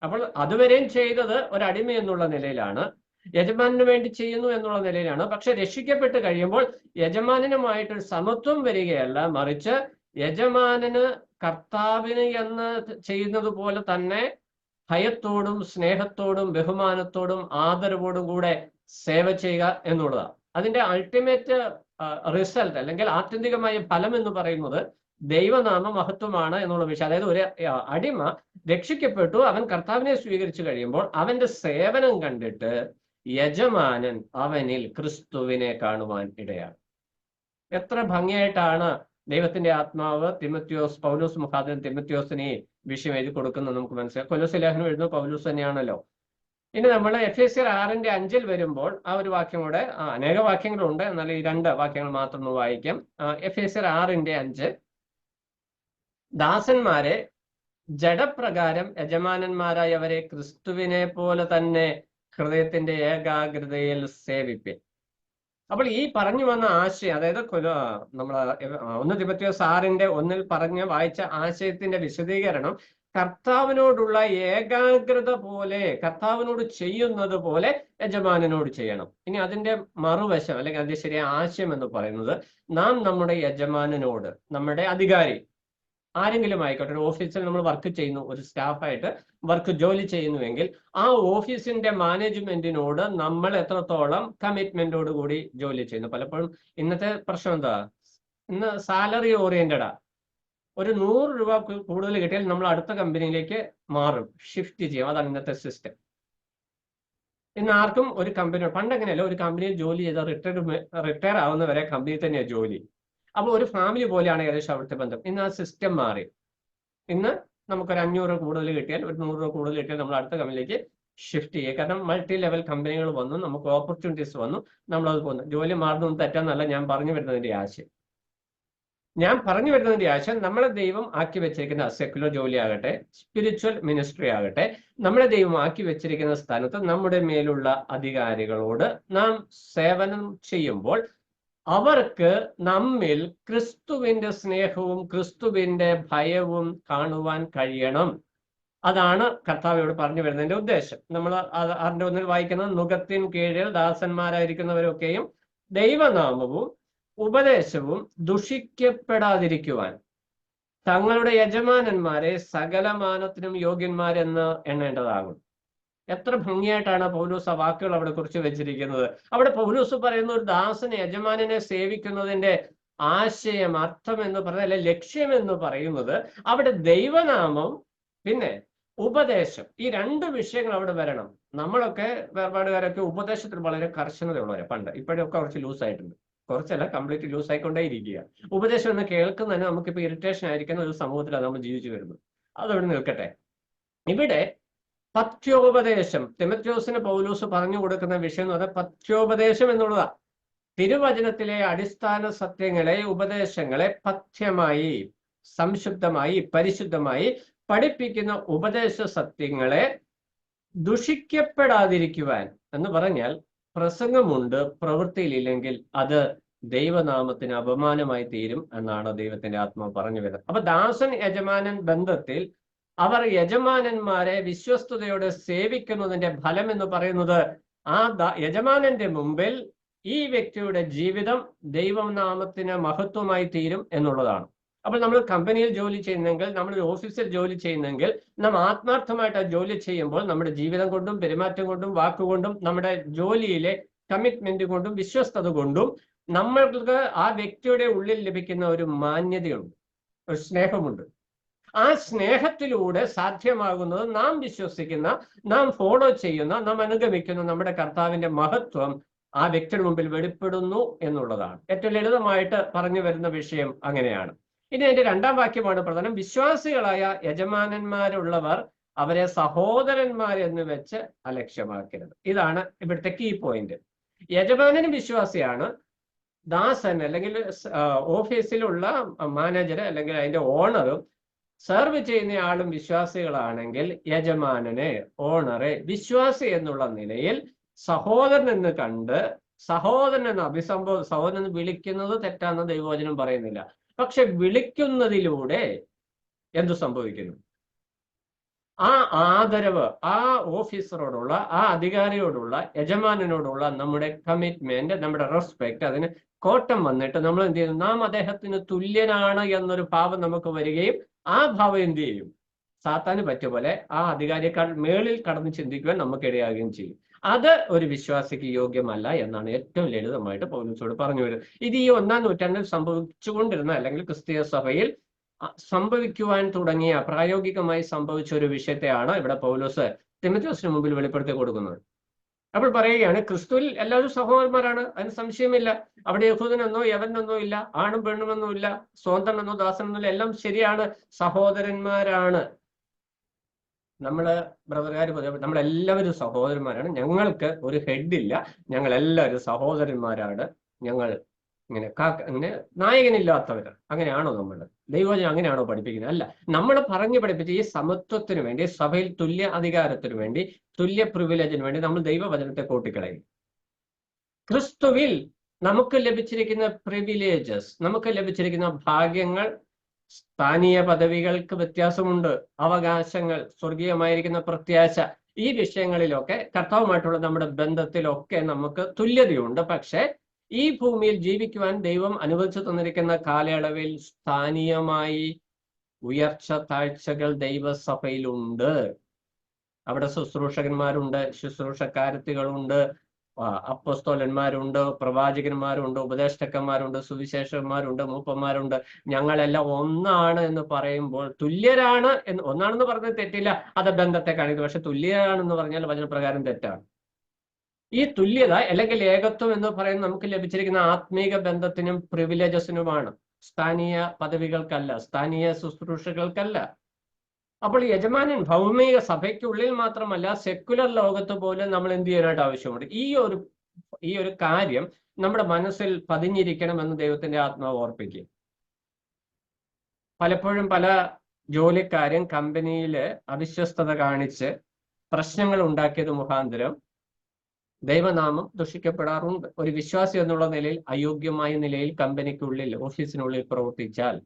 അപ്പോൾ അതുവരെയും ചെയ്തത് ഒരു അടിമ എന്നുള്ള നിലയിലാണ്, യജമാനു വേണ്ടി ചെയ്യുന്നു എന്നുള്ള നിലയിലാണ്. പക്ഷെ രക്ഷിക്കപ്പെട്ട് കഴിയുമ്പോൾ യജമാനനുമായിട്ടൊരു സമത്വം വരികയല്ല, മറിച്ച് യജമാനന് കർത്താവിന് എന്ന് ചെയ്യുന്നത് പോലെ തന്നെ ഭയത്തോടും സ്നേഹത്തോടും ബഹുമാനത്തോടും ആദരവോടും കൂടെ സേവ ചെയ്യുക എന്നുള്ളതാണ്. അതിന്റെ അൾട്ടിമേറ്റ് റിസൾട്ട് അല്ലെങ്കിൽ ആത്യന്തികമായ ഫലം എന്ന് പറയുന്നത് ദൈവനാമ മഹത്വമാണ് എന്നുള്ള വിഷയം. അതായത് ഒരു അടിമ രക്ഷിക്കപ്പെട്ടു, അവൻ കർത്താവിനെ സ്വീകരിച്ചു കഴിയുമ്പോൾ അവന്റെ സേവനം കണ്ടിട്ട് യജമാനൻ അവനിൽ ക്രിസ്തുവിനെ കാണുവാൻ ഇടയാണ്. എത്ര ഭംഗിയായിട്ടാണ് ദൈവത്തിന്റെ ആത്മാവ് പൗലോസ് മുഖാന്തരം തിമത്യോസിനെ വിഷയം എഴുതി കൊടുക്കുന്നത് നമുക്ക് മനസ്സിലാക്കാം. കൊലോസ്യ ലേഖനം എഴുതുന്നത് പൗലോസ് തന്നെയാണല്ലോ. ഇനി നമ്മൾ എഫേസ്യർ 6:5 വരുമ്പോൾ ആ ഒരു വാക്യം കൂടെ, അനേക വാക്യങ്ങളുണ്ട്, എന്നാൽ ഈ 2 വാക്യങ്ങൾ മാത്രം ഒന്ന് വായിക്കാം. എഫേസ്യർ 6:5, ദാസന്മാരെ ജഡപ്രകാരം യജമാനന്മാരായി അവരെ ക്രിസ്തുവിനെ പോലെ തന്നെ ഹൃദയത്തിന്റെ ഏകാഗ്രതയിൽ സേവിപ്പിൻ. അപ്പോൾ ഈ പറഞ്ഞു വന്ന ആശയം, അതായത് നമ്മൾ 1 തിമോഥെയോസ് 6:1 പറഞ്ഞ് വായിച്ച ആശയത്തിന്റെ വിശദീകരണം കർത്താവിനോടുള്ള ഏകാഗ്രത പോലെ, കർത്താവിനോട് ചെയ്യുന്നത് പോലെ യജമാനനോട് ചെയ്യണം. ഇനി അതിന്റെ മറുവശം അല്ലെങ്കിൽ അതിന്റെ ശരിയായ ആശയം എന്ന് പറയുന്നത്, നാം നമ്മുടെ യജമാനനോട്, നമ്മുടെ അധികാരി ആരെങ്കിലും ആയിക്കോട്ടെ, ഒരു ഓഫീസിൽ നമ്മൾ വർക്ക് ചെയ്യുന്നു, ഒരു സ്റ്റാഫായിട്ട് ജോലി ചെയ്യുന്നുവെങ്കിൽ ആ ഓഫീസിന്റെ മാനേജ്മെന്റിനോട് നമ്മൾ എത്രത്തോളം കമ്മിറ്റ്മെന്റോട് കൂടി ജോലി ചെയ്യുന്നു. പലപ്പോഴും ഇന്നത്തെ പ്രശ്നം എന്താ, ഇന്ന് സാലറി ഓറിയന്റഡാ. ഒരു 100 രൂപ കൂടുതൽ കിട്ടിയാൽ നമ്മൾ അടുത്ത കമ്പനിയിലേക്ക് മാറും, ഷിഫ്റ്റ് ചെയ്യും. അതാണ് ഇന്നത്തെ സിസ്റ്റം. ഇന്ന് ആർക്കും ഒരു കമ്പനി, പണ്ടെങ്ങനെയല്ല, ഒരു കമ്പനിയിൽ ജോലി ചെയ്താൽ റിട്ടയർ ആവുന്നവരെ കമ്പനിയിൽ തന്നെയാണ് ജോലി. അപ്പോൾ ഒരു ഫാമിലി പോലെയാണ് ഏകദേശം അവിടുത്തെ ബന്ധം. ഇന്ന് ആ സിസ്റ്റം മാറി. ഇന്ന് നമുക്കൊരു 500 കൂടുതൽ കിട്ടിയാൽ, ഒരു 100 രൂപ കൂടുതൽ കിട്ടിയാൽ നമ്മൾ അടുത്ത കമ്പനിയിലേക്ക് ഷിഫ്റ്റ് ചെയ്യുക. കാരണം മൾട്ടി ലെവൽ കമ്പനികൾ വന്നു, നമുക്ക് ഓപ്പർച്യൂണിറ്റീസ് വന്നു, നമ്മളത് പോകുന്നു. ജോലി മാറുന്നൊന്നും തെറ്റാന്നല്ല ഞാൻ പറഞ്ഞു വരുന്നതിന്റെ ആശയം. നമ്മളെ ദൈവം ആക്കി വെച്ചിരിക്കുന്ന സെക്യുലർ ജോലി ആകട്ടെ, സ്പിരിച്വൽ മിനിസ്ട്രി ആകട്ടെ, നമ്മളെ ദൈവം ആക്കി വെച്ചിരിക്കുന്ന സ്ഥാനത്ത് നമ്മുടെ മേലുള്ള അധികാരികളോട് നാം സേവനം ചെയ്യുമ്പോൾ അവർക്ക് നമ്മിൽ ക്രിസ്തുവിന്റെ സ്നേഹവും ക്രിസ്തുവിന്റെ ഭയവും കാണുവാൻ കഴിയണം. അതാണ് കർത്താവോട് പറഞ്ഞു വരുന്നതിന്റെ ഉദ്ദേശം. നമ്മൾ 6:1 വായിക്കുന്നത്, നുകത്തിൻ കീഴിൽ ദാസന്മാരായിരിക്കുന്നവരൊക്കെയും ദൈവനാമവും ഉപദേശവും ദുഷിക്കപ്പെടാതിരിക്കുവാൻ തങ്ങളുടെ യജമാനന്മാരെ സകലമാനത്തിനും യോഗ്യന്മാരെന്ന് എണ്ണേണ്ടതാകും. എത്ര ഭംഗിയായിട്ടാണ് പൗലോസ് ആ വാക്കുകൾ അവിടെ കുറിച്ച് വെച്ചിരിക്കുന്നത്. അവിടെ പൗലോസ് പറയുന്ന ഒരു ദാസന് യജമാനനെ സേവിക്കുന്നതിന്റെ ആശയം, അർത്ഥം എന്ന് പറഞ്ഞാൽ, അല്ലെ ലക്ഷ്യം എന്ന് പറയുന്നത്, അവിടെ ദൈവനാമം പിന്നെ ഉപദേശം, ഈ 2 വിഷയങ്ങൾ അവിടെ വരണം. നമ്മളൊക്കെ വേർപാടുകാരൊക്കെ ഉപദേശത്തിൽ വളരെ കർശനതയുള്ളവരെ പണ്ട്, ഇപ്പോഴൊക്കെ കുറച്ച് ലൂസായിട്ടുണ്ട്. കുറച്ചല്ല, കംപ്ലീറ്റ് ലൂസ് ആയിക്കൊണ്ടേ ഇരിക്കുക. ഉപദേശം എന്ന് കേൾക്കുന്നതിന് നമുക്കിപ്പോൾ ഇറിറ്റേഷൻ ആയിരിക്കുന്ന ഒരു സമൂഹത്തിലാണ് നമ്മൾ ജീവിച്ചു വരുന്നത്. അതവിടെ നിൽക്കട്ടെ. ഇവിടെ പഥ്യോപദേശം, തിമോഥെയോസിന് പൗലോസ് പറഞ്ഞു കൊടുക്കുന്ന വിഷയം എന്ന് പറഞ്ഞാൽ പഥ്യോപദേശം എന്നുള്ളതാ. തിരുവചനത്തിലെ അടിസ്ഥാന സത്യങ്ങളെ, ഉപദേശങ്ങളെ പഥ്യമായി, സംശുദ്ധമായി, പരിശുദ്ധമായി പഠിപ്പിക്കുന്ന ഉപദേശ സത്യങ്ങളെ ദുഷിക്കപ്പെടാതിരിക്കുവാൻ എന്ന് പറഞ്ഞാൽ, പ്രസംഗമുണ്ട്, പ്രവൃത്തിയിലില്ലെങ്കിൽ അത് ദൈവനാമത്തിന് അപമാനമായി തീരും എന്നാണ് ദൈവത്തിന്റെ ആത്മാവ് പറഞ്ഞു വരുന്നത്. അപ്പൊ ദാസൻ യജമാനൻ ബന്ധത്തിൽ അവർ യജമാനന്മാരെ വിശ്വസ്തയോടെ സേവിക്കുന്നതിന്റെ ഫലം എന്ന് പറയുന്നത്, ആ യജമാനന്റെ മുമ്പിൽ ഈ വ്യക്തിയുടെ ജീവിതം ദൈവനാമത്തിന് മഹത്വമായി തീരും എന്നുള്ളതാണ്. അപ്പോൾ നമ്മൾ കമ്പനിയിൽ ജോലി ചെയ്യുന്നെങ്കിൽ, നമ്മൾ ഓഫീസിൽ ജോലി ചെയ്യുന്നെങ്കിൽ, നാം ആത്മാർത്ഥമായിട്ട് ആ ജോലി ചെയ്യുമ്പോൾ നമ്മുടെ ജീവിതം കൊണ്ടും പെരുമാറ്റം കൊണ്ടും വാക്കുകൊണ്ടും നമ്മുടെ ജോലിയിലെ കമ്മിറ്റ്മെന്റ് കൊണ്ടും വിശ്വസ്തത കൊണ്ടും നമ്മൾക്ക് ആ വ്യക്തിയുടെ ഉള്ളിൽ ലഭിക്കുന്ന ഒരു മാന്യതയുണ്ട്, ഒരു സ്നേഹമുണ്ട്. ആ സ്നേഹത്തിലൂടെ സാധ്യമാകുന്നത് നാം വിശ്വസിക്കുന്ന, നാം ഫോളോ ചെയ്യുന്ന, നാം അനുഗമിക്കുന്ന നമ്മുടെ കർത്താവിന്റെ മഹത്വം ആ വ്യക്തിയുടെ മുമ്പിൽ വെളിപ്പെടുന്നു എന്നുള്ളതാണ്. ഏറ്റവും ലളിതമായിട്ട് പറഞ്ഞു വരുന്ന വിഷയം അങ്ങനെയാണ്. ഇനി അതിന്റെ 2ാം വാക്യമാണ് പ്രധാനം. വിശ്വാസികളായ യജമാനന്മാരുള്ളവർ അവരെ സഹോദരന്മാരെന്ന് വെച്ച് അലക്ഷ്യമാക്കരുത്. ഇതാണ് ഇവിടുത്തെ കീ പോയിന്റ്. യജമാനനും വിശ്വാസിയാണ്, ദാസൻ അല്ലെങ്കിൽ ഓഫീസിലുള്ള മാനേജർ അല്ലെങ്കിൽ അതിന്റെ ഓണറും സെർവ് ചെയ്യുന്ന ആളും വിശ്വാസികളാണെങ്കിൽ യജമാനനെ, ഓണറെ വിശ്വാസി എന്നുള്ള നിലയിൽ സഹോദരൻ എന്ന് കണ്ട്, സഹോദരൻ എന്ന് സഹോദരൻ എന്ന് വിളിക്കുന്നത് തെറ്റാന്ന് ദൈവവചനം പറയുന്നില്ല. പക്ഷെ വിളിക്കുന്നതിലൂടെ എന്തു സംഭവിക്കുന്നു? ആ ആദരവ്, ആ ഓഫീസറോടുള്ള, ആ അധികാരിയോടുള്ള, യജമാനനോടുള്ള നമ്മുടെ കമ്മിറ്റ്മെന്റ്, നമ്മുടെ റെസ്പെക്ട്, അതിന് കോട്ടം വന്നിട്ട് നമ്മൾ എന്ത് ചെയ്യുന്നു? നാം അദ്ദേഹത്തിന് തുല്യനാണ് എന്നൊരു ഭാവം നമുക്ക് വരികയും ആ ഭാവം എന്ത് ചെയ്യും? സാത്താന് പറ്റിയ പോലെ ആ അധികാരിയേക്കാൾ മേളിൽ കടന്ന് ചിന്തിക്കുവാൻ നമുക്ക് ഇടയാകുകയും ചെയ്യും. അത് ഒരു വിശ്വാസിക്ക് യോഗ്യമല്ല എന്നാണ് ഏറ്റവും ലളിതമായിട്ട് പൗലോസോട് പറഞ്ഞു വരുന്നത്. ഇത് ഈ 1-ാം നൂറ്റാണ്ടിൽ സംഭവിച്ചുകൊണ്ടിരുന്ന, അല്ലെങ്കിൽ ക്രിസ്തീയ സഭയിൽ സംഭവിക്കുവാൻ തുടങ്ങിയ, പ്രായോഗികമായി സംഭവിച്ച ഒരു വിഷയത്തെയാണ് ഇവിടെ പൗലോസ് തിമോഥെയോസിന് മുമ്പിൽ വെളിപ്പെടുത്തി കൊടുക്കുന്നത്. അപ്പോൾ പറയുകയാണ്, ക്രിസ്തുവിൽ എല്ലാവരും സഹോദരന്മാരാണ്, അതിന് സംശയമില്ല. അവിടെ യഹൂദനെന്നോ യവനെന്നോ ഇല്ല, ആണും പെണ്ണുമെന്നോ ഇല്ല, സ്വതന്ത്രനെന്നോ ദാസനെന്നോ ഇല്ല, എല്ലാം ശരിയാണ്, സഹോദരന്മാരാണ്. ബ്രദർകാർ നമ്മളെല്ലാവരും സഹോദരന്മാരാണ്, ഞങ്ങൾക്ക് ഒരു ഹെഡില്ല, ഞങ്ങൾ എല്ലാവരും സഹോദരന്മാരാണ്, ഞങ്ങൾ ഇങ്ങനെ നായകനില്ലാത്തവർ. അങ്ങനെയാണോ നമ്മൾ? ദൈവവചനം അങ്ങനെയാണോ പഠിപ്പിക്കുന്നത്? അല്ല. നമ്മൾ പറഞ്ഞു പഠിപ്പിച്ച ഈ സമത്വത്തിന് വേണ്ടി, സഭയിൽ തുല്യ അധികാരത്തിന് വേണ്ടി, തുല്യ പ്രിവിലേജിന് വേണ്ടി നമ്മൾ ദൈവവചനത്തെ കൂട്ടിക്കളയും. ക്രിസ്തുവിൽ നമുക്ക് ലഭിച്ചിരിക്കുന്ന പ്രിവിലേജസ്, നമുക്ക് ലഭിച്ചിരിക്കുന്ന ഭാഗ്യങ്ങൾ, സ്ഥാനീയ പദവികൾക്ക് വ്യത്യാസമുണ്ട്, അവകാശങ്ങൾ, സ്വർഗീയമായിരിക്കുന്ന പ്രത്യാശ, ഈ വിഷയങ്ങളിലൊക്കെ കർത്താവുമായിട്ടുള്ള നമ്മുടെ ബന്ധത്തിലൊക്കെ നമുക്ക് തുല്യതയുണ്ട്. പക്ഷെ ഈ ഭൂമിയിൽ ജീവിക്കുവാൻ ദൈവം അനുവദിച്ചു തന്നിരിക്കുന്ന കാലയളവിൽ സ്ഥാനീയമായി ഉയർച്ച താഴ്ചകൾ ദൈവസഭയിലുണ്ട്. അവിടെ ശുശ്രൂഷകന്മാരുണ്ട്, ശുശ്രൂഷക്കാരത്തികളുണ്ട്, അപ്പോസ്തലന്മാരുണ്ട്, പ്രവാചകന്മാരുണ്ട്, ഉപദേഷ്ടാക്കന്മാരുണ്ട്, സുവിശേഷന്മാരുണ്ട്, മൂപ്പന്മാരുണ്ട്. ഞങ്ങളെല്ലാം ഒന്നാണ് എന്ന് പറയുമ്പോൾ, തുല്യരാണ് എന്ന്, ഒന്നാണെന്ന് പറഞ്ഞത് തെറ്റില്ല, അത് ബന്ധത്തെ കാണിക്കുന്നു. പക്ഷെ തുല്യരാണെന്ന് പറഞ്ഞാൽ വചനപ്രകാരം തെറ്റാണ്. ഈ തുല്യത അല്ലെങ്കിൽ ഏകത്വം എന്ന് പറയുന്നത് നമുക്ക് ലഭിച്ചിരിക്കുന്ന ആത്മീക ബന്ധത്തിനും പ്രിവിലേജസിനുമാണ്, സ്ഥാനീയ പദവികൾക്കല്ല, സ്ഥാനീയ ശുശ്രൂഷകൾക്കല്ല. അപ്പോൾ യജമാനൻ ഭൗമിക സഭയ്ക്കുള്ളിൽ മാത്രമല്ല, സെക്കുലർ ലോകത്ത് പോലും നമ്മൾ എന്ത് ചെയ്യാനായിട്ട് ആവശ്യമുണ്ട്. ഈ ഒരു കാര്യം നമ്മുടെ മനസ്സിൽ പതിഞ്ഞിരിക്കണമെന്ന് ദൈവത്തിന്റെ ആത്മാവ് ഓർപ്പിക്കും. പലപ്പോഴും പല ജോലിക്കാരും കമ്പനിയിൽ അവിശ്വസ്തത കാണിച്ച് പ്രശ്നങ്ങൾ ഉണ്ടാക്കിയത് മുഖാന്തരം ദൈവനാമം ദുഷിക്കപ്പെടാറുണ്ട്. ഒരു വിശ്വാസി എന്നുള്ള നിലയിൽ അയോഗ്യമായ നിലയിൽ കമ്പനിക്കുള്ളിൽ, ഓഫീസിനുള്ളിൽ പ്രവർത്തിച്ചാൽ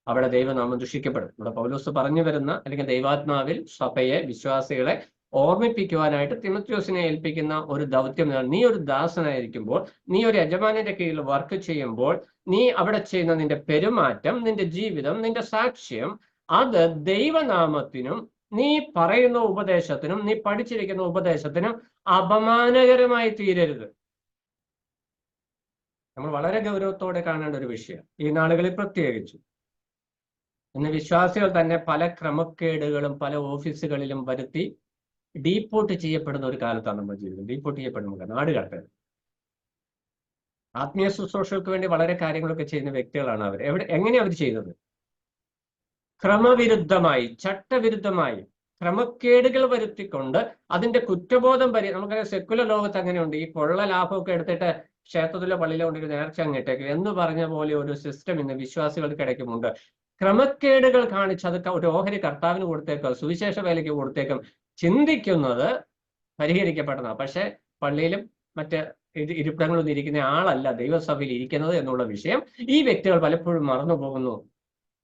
അവിടെ ദൈവനാമം ദുഷിക്കപ്പെടും. ഇവിടെ പൗലോസ് പറഞ്ഞു വരുന്ന, അല്ലെങ്കിൽ ദൈവാത്മാവിൽ സഭയെ, വിശ്വാസികളെ ഓർമ്മിപ്പിക്കുവാനായിട്ട് തിമോഥെയോസിനെ ഏൽപ്പിക്കുന്ന ഒരു ദൗത്യം. നീ ഒരു ദാസനായിരിക്കുമ്പോൾ, നീ ഒരു യജമാനന്റെ കീഴിൽ വർക്ക് ചെയ്യുമ്പോൾ, നീ അവിടെ ചെയ്യുന്ന നിന്റെ പെരുമാറ്റം, നിന്റെ ജീവിതം, നിന്റെ സാക്ഷ്യം, അത് ദൈവനാമത്തിനും നീ പറയുന്ന ഉപദേശത്തിനും, നീ പഠിച്ചിരിക്കുന്ന ഉപദേശത്തിനും അപമാനകരമായി തീരരുത്. നമ്മൾ വളരെ ഗൗരവത്തോടെ കാണേണ്ട ഒരു വിഷയം, ഈ നാളുകളിൽ പ്രത്യേകിച്ചു. ഇന്ന് വിശ്വാസികൾ തന്നെ പല ക്രമക്കേടുകളും പല ഓഫീസുകളിലും വരുത്തി ഡീപ്പോർട്ട് ചെയ്യപ്പെടുന്ന ഒരു കാലത്താണ് നമ്മൾ ജീവിതം. ഡീപ്പോർട്ട് ചെയ്യപ്പെടുന്ന നാട് കടത്തൽ. ആത്മീയ ശുശ്രൂഷകൾക്ക് വേണ്ടി വളരെ കാര്യങ്ങളൊക്കെ ചെയ്യുന്ന വ്യക്തികളാണ് അവർ. എങ്ങനെയാണ് അവർ ചെയ്തത്? ക്രമവിരുദ്ധമായി, ചട്ടവിരുദ്ധമായി, ക്രമക്കേടുകൾ വരുത്തിക്കൊണ്ട് അതിന്റെ കുറ്റബോധം നമുക്കറിയാം, സെക്കുലർ ലോകത്ത് അങ്ങനെയുണ്ട്. ഈ കൊള്ള ലാഭമൊക്കെ എടുത്തിട്ട് ക്ഷേത്രത്തിലെ പള്ളിയിലെ കൊണ്ടൊരു നേർച്ച അങ്ങിട്ടേക്ക് എന്ന് പറഞ്ഞ പോലെ ഒരു സിസ്റ്റം ഇന്ന് വിശ്വാസികൾക്കിടയ്ക്കുമുണ്ട്. ക്രമക്കേടുകൾ കാണിച്ച് അത് ഒരു ഓഹരി കർത്താവിന് കൊടുത്തേക്കും, സുവിശേഷ വേലയ്ക്ക് കൊടുത്തേക്കും, ചിന്തിക്കുന്നത് പരിഹരിക്കപ്പെടുന്നതാണ്. പക്ഷെ പള്ളിയിലും മറ്റ് ഇരിപ്പിടങ്ങളൊന്നും ഇരിക്കുന്ന ആളല്ല ദൈവസഭയിൽ ഇരിക്കുന്നത് എന്നുള്ള വിഷയം ഈ വ്യക്തികൾ പലപ്പോഴും മറന്നു പോകുന്നു.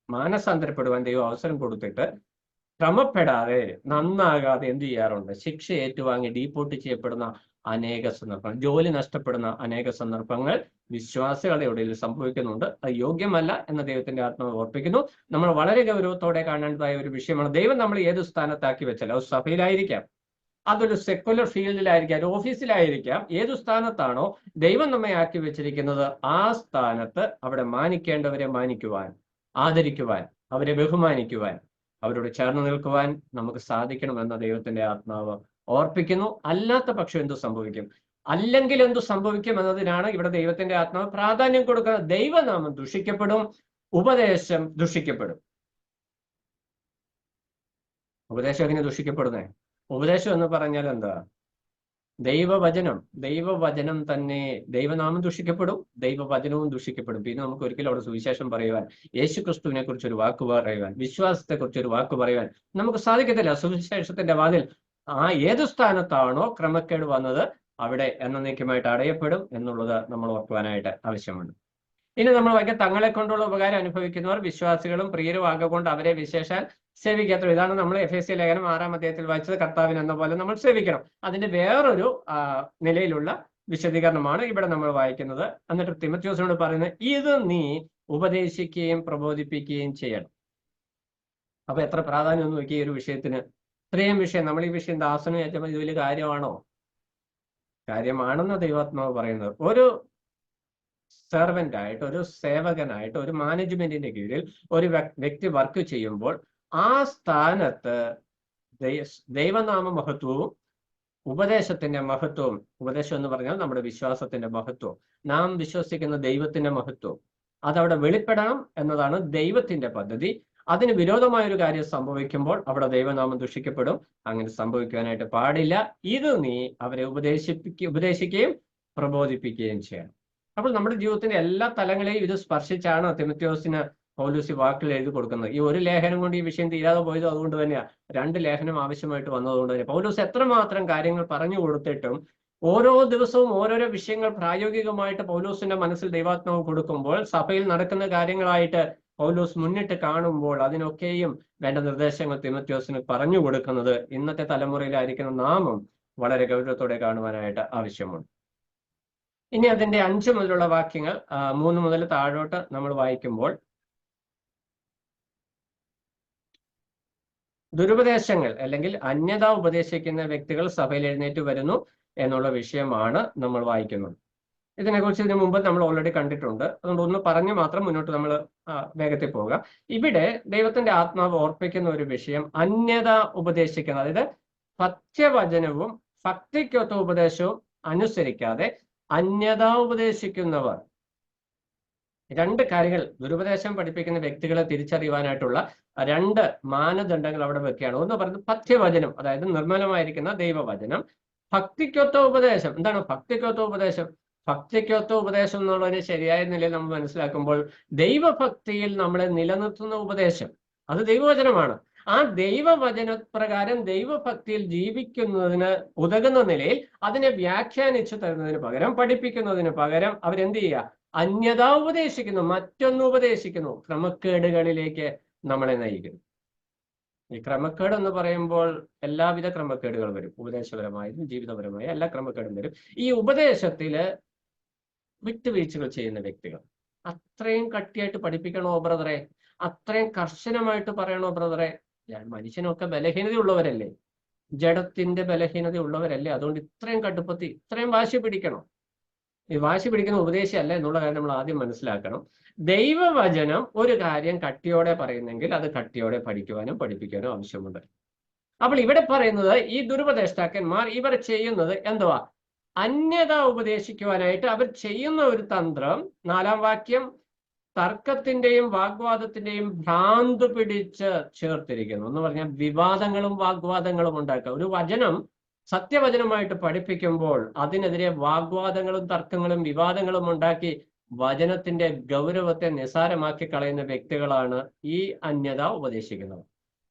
മാനസാന്തരപ്പെടുവാൻ ദൈവം അവസരം കൊടുത്തിട്ട് ക്രമപ്പെടാതെ, നന്നാകാതെ എന്ത് ചെയ്യാറുണ്ട്? ശിക്ഷ ഏറ്റുവാങ്ങി ഡീപ്പോർട്ട് ചെയ്യപ്പെടുന്ന അനേക സന്ദർഭങ്ങൾ, ജോലി നഷ്ടപ്പെടുന്ന അനേക സന്ദർഭങ്ങൾ വിശ്വാസികളുടെ ഇടയിൽ സംഭവിക്കുന്നുണ്ട്. അത് യോഗ്യമല്ല എന്ന് ദൈവത്തിന്റെ ആത്മാവ് ഓർപ്പിക്കുന്നു. നമ്മൾ വളരെ ഗൗരവത്തോടെ കാണേണ്ടതായ ഒരു വിഷയമാണ്. ദൈവം നമ്മൾ ഏത് സ്ഥാനത്താക്കി വെച്ചാൽ, അത് സഭയിലായിരിക്കാം, അതൊരു സെക്കുലർ ഫീൽഡിലായിരിക്കാം, ഒരു ഓഫീസിലായിരിക്കാം, ഏതു സ്ഥാനത്താണോ ദൈവം നമ്മെ ആക്കി വെച്ചിരിക്കുന്നത് ആ സ്ഥാനത്ത് അവിടെ മാനിക്കേണ്ടവരെ മാനിക്കുവാൻ, ആദരിക്കുവാൻ, അവരെ ബഹുമാനിക്കുവാൻ, അവരോട് ചേർന്ന് നിൽക്കുവാൻ നമുക്ക് സാധിക്കണമെന്ന ദൈവത്തിന്റെ ആത്മാവ് ഓർപ്പിക്കുന്നു. അല്ലാത്ത പക്ഷം എന്തു സംഭവിക്കും? അല്ലെങ്കിൽ എന്തു സംഭവിക്കും എന്നതിനാണ് ഇവിടെ ദൈവത്തിന്റെ ആത്മാവ് പ്രാധാന്യം കൊടുക്കുന്നത്. ദൈവനാമം ദുഷിക്കപ്പെടും, ഉപദേശം ദുഷിക്കപ്പെടും. ഉപദേശം എങ്ങനെ ദുഷിക്കപ്പെടുന്നേ? ഉപദേശം എന്ന് പറഞ്ഞാൽ എന്താ? ദൈവവചനം തന്നെ. ദൈവനാമം ദുഷിക്കപ്പെടും, ദൈവവചനവും ദുഷിക്കപ്പെടും. പിന്നെ നമുക്ക് ഒരിക്കലും അവിടെ സുവിശേഷം പറയുവാൻ, യേശു ക്രിസ്തുവിനെ കുറിച്ച് ഒരു വാക്ക് പറയുവാൻ, വിശ്വാസത്തെ കുറിച്ച് ഒരു വാക്ക് പറയുവാൻ നമുക്ക് സാധിക്കത്തില്ല. സുവിശേഷത്തിന്റെ വാതിൽ ഏതു സ്ഥാനത്താണോ ക്രമക്കേട് വന്നത് അവിടെ എന്നേക്കുമായിട്ട് അടയപ്പെടും എന്നുള്ളത് നമ്മൾ ഓർക്കുവാനായിട്ട് ആവശ്യമുണ്ട്. ഇനി നമ്മൾ വായിക്കാം, തങ്ങളെ കൊണ്ടുള്ള ഉപകാരം അനുഭവിക്കുന്നവർ വിശ്വാസികളും പ്രിയരും ആകൊണ്ട് അവരെ വിശേഷാൽ സേവിക്കാത്ത. ഇതാണ് നമ്മൾ എഫേസ്യ ലേഖനം 6-ാം അധ്യായത്തിൽ വായിച്ചത്. കർത്താവിന് എന്ന പോലെ നമ്മൾ സേവിക്കണം. അതിന്റെ വേറൊരു നിലയിലുള്ള വിശദീകരണമാണ് ഇവിടെ നമ്മൾ വായിക്കുന്നത്. എന്നിട്ട് തിമോഥെയോസിനോട് പറയുന്നത്, ഇത് നീ ഉപദേശിക്കുകയും പ്രബോധിപ്പിക്കുകയും ചെയ്യണം. അപ്പൊ എത്ര പ്രാധാന്യം ഒന്ന് നോക്കി ഈ ഒരു വിഷയത്തിന്. ഇത്രയും വിഷയം, നമ്മൾ ഈ വിഷയം ദാസനും യജമാനും ഇത് വലിയ കാര്യമാണോ? കാര്യമാണെന്ന് ദൈവാത്മാവ് പറയുന്നത്. ഒരു സെർവന്റ് ആയിട്ട്, ഒരു സേവകനായിട്ട്, ഒരു മാനേജ്മെന്റിന്റെ കീഴിൽ ഒരു വ്യക്തി വർക്ക് ചെയ്യുമ്പോൾ ആ സ്ഥാനത്ത് ദൈവനാമ മഹത്വവും ഉപദേശത്തിന്റെ മഹത്വവും, ഉപദേശം എന്ന് പറഞ്ഞാൽ നമ്മുടെ വിശ്വാസത്തിന്റെ മഹത്വം, നാം വിശ്വസിക്കുന്ന ദൈവത്തിന്റെ മഹത്വം, അതവിടെ വെളിപ്പെടണം എന്നതാണ് ദൈവത്തിന്റെ പദ്ധതി. അതിന് വിരോധമായ ഒരു കാര്യം സംഭവിക്കുമ്പോൾ അവിടെ ദൈവനാമം ദുഷിക്കപ്പെടും. അങ്ങനെ സംഭവിക്കാനായിട്ട് പാടില്ല. ഇത് നീ അവരെ ഉപദേശിക്കുകയും പ്രബോധിപ്പിക്കുകയും ചെയ്യണം. അപ്പോൾ നമ്മുടെ ജീവിതത്തിന്റെ എല്ലാ തലങ്ങളെയും ഇത് സ്പർശിച്ചാണ് തിമോഥെയോസിന് പൗലോസ് വാക്കുകൾ എഴുതി കൊടുക്കുന്നത്. ഈ ഒരു ലേഖനം കൊണ്ട് ഈ വിഷയം തീരാതെ പോയത് അതുകൊണ്ട് തന്നെയാണ്. 2 ലേഖനം ആവശ്യമായിട്ട് വന്നതുകൊണ്ട് തന്നെ പൗലോസ് എത്രമാത്രം കാര്യങ്ങൾ പറഞ്ഞു കൊടുത്തിട്ടും ഓരോ ദിവസവും ഓരോരോ വിഷയങ്ങൾ പ്രായോഗികമായിട്ട് പൗലോസിന്റെ മനസ്സിൽ ദൈവാത്മാവ് കൊടുക്കുമ്പോൾ, സഭയിൽ നടക്കുന്ന കാര്യങ്ങളായിട്ട് പൗലോസ് മുന്നിട്ട് കാണുമ്പോൾ അതിനൊക്കെയും വേണ്ട നിർദ്ദേശങ്ങൾ തിമോഥെയോസിന് പറഞ്ഞു കൊടുക്കുന്നത് ഇന്നത്തെ തലമുറയിലായിരിക്കുന്ന നാമം വളരെ ഗൗരവത്തോടെ കാണുവാനായിട്ട് ആവശ്യമുണ്ട്. ഇനി അതിന്റെ 5 മുതലുള്ള വാക്യങ്ങൾ 3 മുതൽ താഴോട്ട് നമ്മൾ വായിക്കുമ്പോൾ, ദുരുപദേശങ്ങൾ അല്ലെങ്കിൽ അന്യത ഉപദേശിക്കുന്ന വ്യക്തികൾ സഭയിൽ എഴുന്നേറ്റ് വരുന്നു എന്നുള്ള വിഷയമാണ് നമ്മൾ വായിക്കുന്നത്. ഇതിനെക്കുറിച്ച് ഇതിനു മുമ്പ് നമ്മൾ ഓൾറെഡി കണ്ടിട്ടുണ്ട്. അതുകൊണ്ട് ഒന്ന് പറഞ്ഞു മാത്രം മുന്നോട്ട് നമ്മൾ വേഗത്തിൽ പോവുക. ഇവിടെ ദൈവത്തിന്റെ ആത്മാവ് ഓർപ്പിക്കുന്ന ഒരു വിഷയം അന്യത ഉപദേശിക്കുന്നത്, അതായത് പഥ്യവചനവും ഭക്തിക്കൊത്ത ഉപദേശവും അനുസരിക്കാതെ അന്യത ഉപദേശിക്കുന്നവർ. 2 കാര്യങ്ങൾ ദുരുപദേശം പഠിപ്പിക്കുന്ന വ്യക്തികളെ തിരിച്ചറിയുവാനായിട്ടുള്ള 2 മാനദണ്ഡങ്ങൾ അവിടെ വെക്കുകയാണ്. ഒന്ന് പറയുന്നത് പഥ്യവചനം, അതായത് നിർമ്മലമായിരിക്കുന്ന ദൈവവചനം. ഭക്തിക്കൊത്ത ഉപദേശം. എന്താണ് ഭക്തിക്കൊത്ത ഉപദേശം? ഭക്തിക്കൊത്ത ഉപദേശം എന്നുള്ളതിന് ശരിയായ നിലയിൽ നമ്മൾ മനസ്സിലാക്കുമ്പോൾ ദൈവഭക്തിയിൽ നമ്മളെ നിലനിർത്തുന്ന ഉപദേശം, അത് ദൈവവചനമാണ്. ആ ദൈവവചന പ്രകാരം ദൈവഭക്തിയിൽ ജീവിക്കുന്നതിന് ഉതകുന്ന നിലയിൽ അതിനെ വ്യാഖ്യാനിച്ചു തരുന്നതിന് പകരം, പഠിപ്പിക്കുന്നതിന് പകരം അവരെന്ത് ചെയ്യുക? അന്യത ഉപദേശിക്കുന്നു, മറ്റൊന്ന് ഉപദേശിക്കുന്നു, ക്രമക്കേടുകളിലേക്ക് നമ്മളെ നയിക്കുന്നു. ഈ ക്രമക്കേട് എന്ന് പറയുമ്പോൾ എല്ലാവിധ ക്രമക്കേടുകൾ വരും. ഉപദേശപരമായും ജീവിതപരമായ എല്ലാ ക്രമക്കേടും വരും. ഈ ഉപദേശത്തില് വിട്ടുവീഴ്ചകൾ ചെയ്യുന്ന വ്യക്തികൾ. അത്രയും കട്ടിയായിട്ട് പഠിപ്പിക്കണോ ബ്രദറെ? അത്രയും കർശനമായിട്ട് പറയണോ ബ്രദറെ? മനുഷ്യനൊക്കെ ബലഹീനതയുള്ളവരല്ലേ, ജഡത്തിന്റെ ബലഹീനത ഉള്ളവരല്ലേ, അതുകൊണ്ട് ഇത്രയും കടുപ്പത്തി ഇത്രയും വാശി പിടിക്കണം. ഈ വാശി പിടിക്കുന്ന ഉപദേശമല്ല എന്നുള്ള കാര്യം നമ്മൾ ആദ്യം മനസ്സിലാക്കണം. ദൈവവചനം ഒരു കാര്യം കട്ടിയോടെ പറയുന്നെങ്കിൽ അത് കട്ടിയോടെ പഠിക്കുവാനും പഠിപ്പിക്കാനും ആവശ്യമുണ്ട്. അപ്പോൾ ഇവിടെ പറയുന്നത് ഈ ദുരുപദേഷ്ടാക്കന്മാർ ഇവർ ചെയ്യുന്നത് എന്തുവാ? അന്യത ഉപദേശിക്കുവാനായിട്ട് അവർ ചെയ്യുന്ന ഒരു തന്ത്രം. 4-ാം വാക്യം, തർക്കത്തിന്റെയും വാഗ്വാദത്തിന്റെയും ഭ്രാന്ത് പിടിച്ച് ചേർത്തിരിക്കുന്നു. എന്ന് പറഞ്ഞാൽ വിവാദങ്ങളും വാഗ്വാദങ്ങളും ഉണ്ടാക്കുക. ഒരു വചനം സത്യവചനമായിട്ട് പഠിപ്പിക്കുമ്പോൾ അതിനെതിരെ വാഗ്വാദങ്ങളും തർക്കങ്ങളും വിവാദങ്ങളും ഉണ്ടാക്കി വചനത്തിന്റെ ഗൗരവത്തെ നിസാരമാക്കി കളയുന്ന വ്യക്തികളാണ് ഈ അന്യത ഉപദേശിക്കുന്നത്.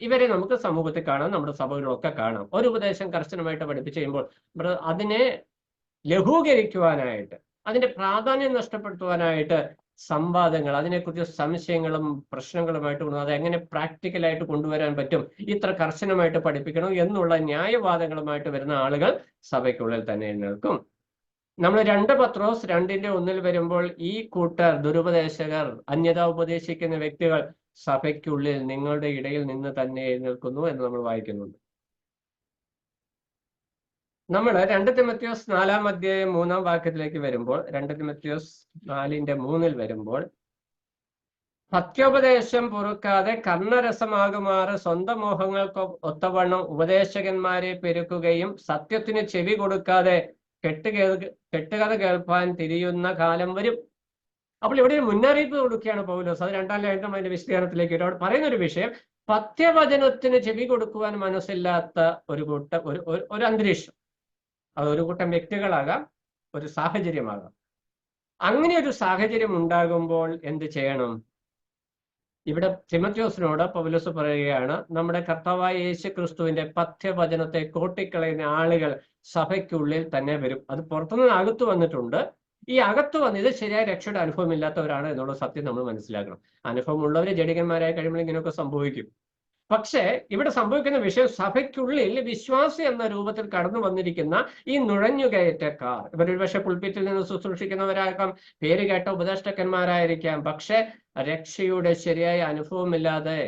ഇവരെ നമുക്ക് സമൂഹത്തിൽ കാണാം, നമ്മുടെ സഭകളിലൊക്കെ കാണാം. ഒരു ഉപദേശം കർശനമായിട്ട് പഠിപ്പിച്ചു കഴിയുമ്പോൾ അതിനെ ലഘൂകരിക്കുവാനായിട്ട്, അതിന്റെ പ്രാധാന്യം നഷ്ടപ്പെടുത്തുവാനായിട്ട് സംവാദങ്ങൾ, അതിനെക്കുറിച്ച് സംശയങ്ങളും പ്രശ്നങ്ങളുമായിട്ട് അത് എങ്ങനെ പ്രാക്ടിക്കലായിട്ട് കൊണ്ടുവരാൻ പറ്റും, ഇത്ര കർശനമായിട്ട് പഠിപ്പിക്കണം എന്നുള്ള ന്യായവാദങ്ങളുമായിട്ട് വരുന്ന ആളുകൾ സഭയ്ക്കുള്ളിൽ തന്നെ എഴുന്നേൽക്കും. നമ്മൾ 2 പത്രോസ് 2:1 വരുമ്പോൾ ഈ കൂട്ടർ ദുരുപദേശകർ, അന്യത ഉപദേശിക്കുന്ന വ്യക്തികൾ സഭയ്ക്കുള്ളിൽ നിങ്ങളുടെ ഇടയിൽ നിന്ന് തന്നെ എഴുന്നേൽക്കുന്നു എന്ന് നമ്മൾ വായിക്കുന്നുണ്ട്. നമ്മൾ 2 തിമോഥെയോസ് 4-ാം അധ്യായം 3-ാം വാക്യത്തിലേക്ക് വരുമ്പോൾ, 2 തിമോഥെയോസ് 4:3 വരുമ്പോൾ, സത്യോപദേശം പൊറുക്കാതെ കർണരസമാകുമാറ് സ്വന്തം മോഹങ്ങൾക്ക് ഒത്തവണ്ണം ഉപദേശകന്മാരെ പെരുക്കുകയും സത്യത്തിന് ചെവി കൊടുക്കാതെ കെട്ടുകഥ കേൾപ്പാൻ തിരിയുന്ന കാലം വരും. അപ്പോൾ ഇവിടെ ഒരു മുന്നറിയിപ്പ് കൊടുക്കുകയാണ് പൗലോസ്. അത് 2-ാം ലേഖനം അതിന്റെ വിശദീകരണത്തിലേക്ക് വരും. അവിടെ പറയുന്ന ഒരു വിഷയം, പഥ്യവചനത്തിന് ചെവി കൊടുക്കുവാൻ മനസ്സില്ലാത്ത ഒരു അന്തരീക്ഷം. അതൊരു കൂട്ടം വ്യക്തികളാകാം, ഒരു സാഹചര്യമാകാം. അങ്ങനെ ഒരു സാഹചര്യം ഉണ്ടാകുമ്പോൾ എന്ത് ചെയ്യണം? ഇവിടെ തിമോഥെയോസിനോട് പൗലോസ് പറയുകയാണ്, നമ്മുടെ കർത്താവായ യേശു ക്രിസ്തുവിന്റെ പഥ്യവചനത്തെ കോട്ടിക്കളയുന്ന ആളുകൾ സഭയ്ക്കുള്ളിൽ തന്നെ വരും. അത് പുറത്തുനിന്ന് അകത്ത് വന്നിട്ടുണ്ട്. ഈ അകത്ത് വന്നത് ശരിയായ രക്ഷയുടെ അനുഭവം ഇല്ലാത്തവരാണ് എന്നുള്ള സത്യം നമ്മൾ മനസ്സിലാക്കണം. അനുഭവം ഉള്ളവര് ജഡികന്മാരായി കഴിയുമ്പോൾ ഇങ്ങനെയൊക്കെ സംഭവിക്കും. പക്ഷേ ഇവിടെ സംഭവിക്കുന്ന വിഷയം, സഭയ്ക്കുള്ളിൽ വിശ്വാസി എന്ന രൂപത്തിൽ കടന്നു വന്നിരിക്കുന്ന ഈ നുഴഞ്ഞുകയറ്റക്കാർ, ഇവരൊരു പക്ഷെ പുൾപിറ്റിൽ നിന്ന് ശുശ്രൂഷിക്കുന്നവരാകാം, പേര് കേട്ട ഉപദേഷ്ടക്കന്മാരായിരിക്കാം. പക്ഷെ രക്ഷയുടെ ശരിയായ അനുഭവമില്ലാതെ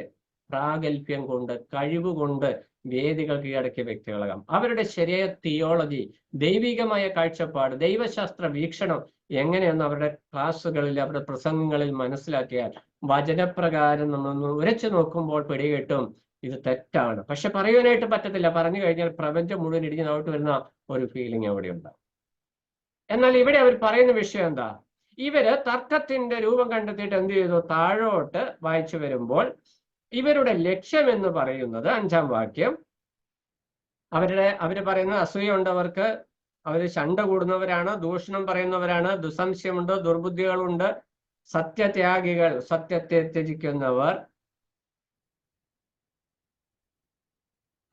പ്രാഗൽഭ്യം കൊണ്ട്, കഴിവുകൊണ്ട് വേദികൾ കീഴടക്കിയ വ്യക്തികളാകാം. അവരുടെ ശരിയായ തിയോളജി, ദൈവികമായ കാഴ്ചപ്പാട്, ദൈവശാസ്ത്ര വീക്ഷണം എങ്ങനെയെന്ന് അവരുടെ ക്ലാസ്സുകളിൽ, അവരുടെ പ്രസംഗങ്ങളിൽ മനസ്സിലാക്കിയാൽ വചനപ്രകാരം നമ്മളൊന്ന് ഉരച്ചു നോക്കുമ്പോൾ പിടികിട്ടും ഇത് തെറ്റാണ്. പക്ഷെ പറയുവാനായിട്ട് പറ്റത്തില്ല. പറഞ്ഞു കഴിഞ്ഞാൽ പ്രപഞ്ചം മുഴുവൻ ഇടിഞ്ഞ് താഴോട്ട് വരുന്ന ഒരു ഫീലിംഗ് അവിടെ ഉണ്ടാവും. എന്നാൽ ഇവിടെ അവർ പറയുന്ന വിഷയം എന്താ? ഇവര് തർക്കത്തിന്റെ രൂപം കണ്ടെത്തിയിട്ട് എന്ത് ചെയ്തു? താഴോട്ട് വായിച്ചു വരുമ്പോൾ ഇവരുടെ ലക്ഷ്യം എന്ന് പറയുന്നത് 5-ാം വാക്യം, അവര് പറയുന്നത് അസൂയുണ്ടവർക്ക്, അവര് ശണ്ട കൂടുന്നവരാണ്, ദൂഷണം പറയുന്നവരാണ്, ദുസംശയമുണ്ട്, ദുർബുദ്ധികളുണ്ട്, സത്യത്യാഗികൾ, സത്യത്തെ ത്യജിക്കുന്നവർ,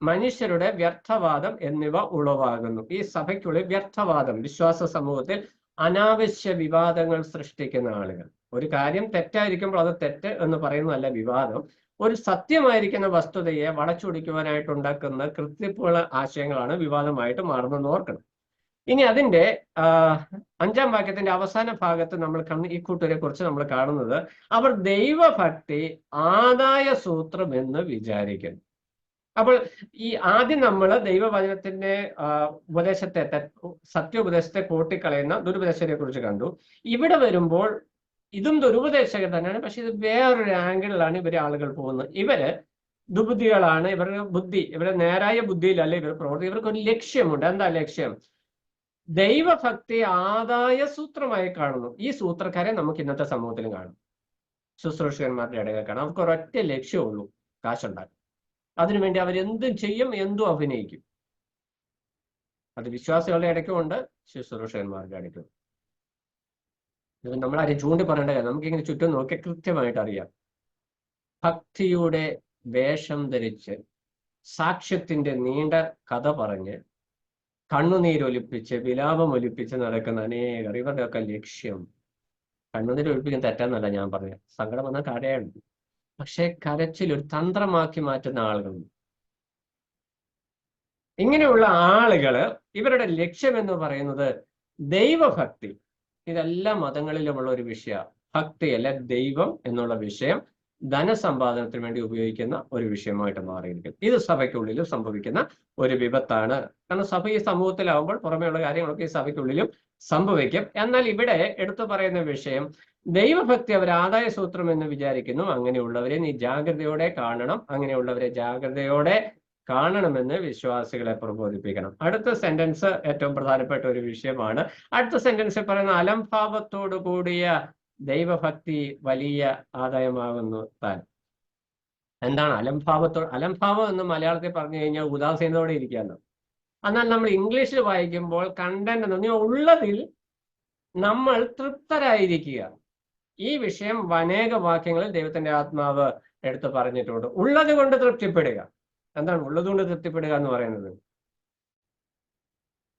മനുഷ്യരുടെ വ്യർത്ഥവാദം എന്നിവ ഉളവാകുന്നു. ഈ സഭയ്ക്കുള്ളിൽ വ്യർത്ഥവാദം, വിശ്വാസ സമൂഹത്തിൽ അനാവശ്യ വിവാദങ്ങൾ സൃഷ്ടിക്കുന്ന ആളുകൾ. ഒരു കാര്യം തെറ്റായിരിക്കുമ്പോൾ അത് തെറ്റ് എന്ന് പറയുന്നതല്ല വിവാദം. ഒരു സത്യമായിരിക്കുന്ന വസ്തുതയെ വളച്ചൊടിക്കുവാനായിട്ട് ഉണ്ടാക്കുന്ന കൃത്യപ്പുള്ള ആശയങ്ങളാണ് വിവാദമായിട്ട് മാറുന്നതെന്ന് ഓർക്കണം. ഇനി അതിന്റെ 5-ാം വാക്യത്തിന്റെ അവസാന ഭാഗത്ത് നമ്മൾ ഈ കൂട്ടരെ കുറിച്ച് നമ്മൾ കാണുന്നത്, അവർ ദൈവഭക്തി ആദായ സൂത്രം എന്ന് വിചാരിക്കുന്നു. അപ്പോൾ ഈ ആദ്യം നമ്മൾ ദൈവവചനത്തിന്റെ ഉപദേശത്തെ, സത്യോപദേശത്തെ കൂട്ടിക്കളയുന്ന ദുരുപദേശത്തെ കുറിച്ച് കണ്ടു. ഇവിടെ വരുമ്പോൾ ഇതും ദുരുപദേശകർ തന്നെയാണ്, പക്ഷെ ഇത് വേറൊരു ആംഗിളിലാണ് ഇവരെ ആളുകൾ പോകുന്നത്. ഇവര് ദുബുദ്ധികളാണ്, ഇവരുടെ ബുദ്ധി, ഇവരുടെ നേരായ ബുദ്ധിയിലല്ല ഇവർ പ്രവർത്തി. ഇവർക്കൊരു ലക്ഷ്യമുണ്ട്. എന്താ ലക്ഷ്യം? ദൈവഭക്തി ആദായ സൂത്രമായി കാണുന്നു. ഈ സൂത്രക്കാരെ നമുക്ക് ഇന്നത്തെ സമൂഹത്തിലും കാണും, ശുശ്രൂഷകന്മാരുടെ ഇടയിൽ കാണാം. അവർക്ക് ഒരൊറ്റ ലക്ഷ്യമുള്ളൂ, കാശുണ്ടാക്കും. അതിനുവേണ്ടി അവരെന്തും ചെയ്യും, എന്തും അഭിനയിക്കും. അത് വിശ്വാസികളുടെ ഇടയ്ക്കുമുണ്ട്, ശുശ്രൂഷകന്മാരുടെ ഇടയ്ക്കും. ഇത് നമ്മളാരും ചൂണ്ടി പറയേണ്ട കാര്യം, നമുക്കിങ്ങനെ ചുറ്റും നോക്കി കൃത്യമായിട്ട് അറിയാം. ഭക്തിയുടെ വേഷം ധരിച്ച്, സാക്ഷ്യത്തിന്റെ നീണ്ട കഥ പറഞ്ഞ്, കണ്ണുനീരൊലിപ്പിച്ച്, വിലാപമൊലിപ്പിച്ച് നടക്കുന്ന അനേകർ. ഇവരുടെയൊക്കെ ലക്ഷ്യം, കണ്ണുനീരൊലിപ്പിക്കാൻ തെറ്റാന്നല്ല ഞാൻ പറഞ്ഞത്, സങ്കടം വന്നാൽ കരയാണ്. പക്ഷെ കരച്ചിൽ ഒരു തന്ത്രമാക്കി മാറ്റുന്ന ആളുകളുണ്ട്. ഇങ്ങനെയുള്ള ആളുകള് ഇവരുടെ ലക്ഷ്യം എന്ന് പറയുന്നത് ദൈവഭക്തി. ഇതെല്ലാ മതങ്ങളിലുമുള്ള ഒരു വിഷയമാണ്. ഭക്തി അല്ലെ ദൈവം എന്നുള്ള വിഷയം ധനസമ്പാദനത്തിന് വേണ്ടി ഉപയോഗിക്കുന്ന ഒരു വിഷയമായിട്ട് മാറിയിരിക്കും. ഇത് സഭയ്ക്കുള്ളിലും സംഭവിക്കുന്ന ഒരു വിപത്താണ്. കാരണം സഭ ഈ സമൂഹത്തിലാവുമ്പോൾ പുറമെയുള്ള കാര്യങ്ങളൊക്കെ ഈ സഭയ്ക്കുള്ളിലും സംഭവിക്കും. എന്നാൽ ഇവിടെ എടുത്തു പറയുന്ന വിഷയം ദൈവഭക്തി അവർ ആദായ സൂത്രം എന്ന് വിചാരിക്കുന്നു. അങ്ങനെയുള്ളവരെ നീ ജാഗ്രതയോടെ കാണണം, അങ്ങനെയുള്ളവരെ ജാഗ്രതയോടെ കാണണമെന്ന് വിശ്വാസികളെ പ്രബോധിപ്പിക്കണം. അടുത്ത സെന്റൻസ് ഏറ്റവും പ്രധാനപ്പെട്ട ഒരു വിഷയമാണ്. അടുത്ത സെന്റൻസിൽ പറയുന്ന അലംഭാവത്തോടു കൂടിയ ദൈവഭക്തി വലിയ ആദായമാകുന്നു താൻ. എന്താണ് അലംഭാവം എന്ന് മലയാളത്തിൽ പറഞ്ഞു കഴിഞ്ഞാൽ ഉദാസീനതയോടെ ഇരിക്കാന്ന്. എന്നാൽ നമ്മൾ ഇംഗ്ലീഷിൽ വായിക്കുമ്പോൾ കണ്ടന്റ് എന്ന് പറഞ്ഞാൽ ഉള്ളതിൽ നമ്മൾ തൃപ്തരായിരിക്കുക. ഈ വിഷയം അനേക വാക്യങ്ങളിൽ ദൈവത്തിന്റെ ആത്മാവ് എടുത്ത് പറഞ്ഞിട്ടുണ്ട്. ഉള്ളത് കൊണ്ട് തൃപ്തിപ്പെടുക. എന്താണ് ഉള്ളത് കൊണ്ട് തൃപ്തിപ്പെടുക എന്ന് പറയുന്നത്?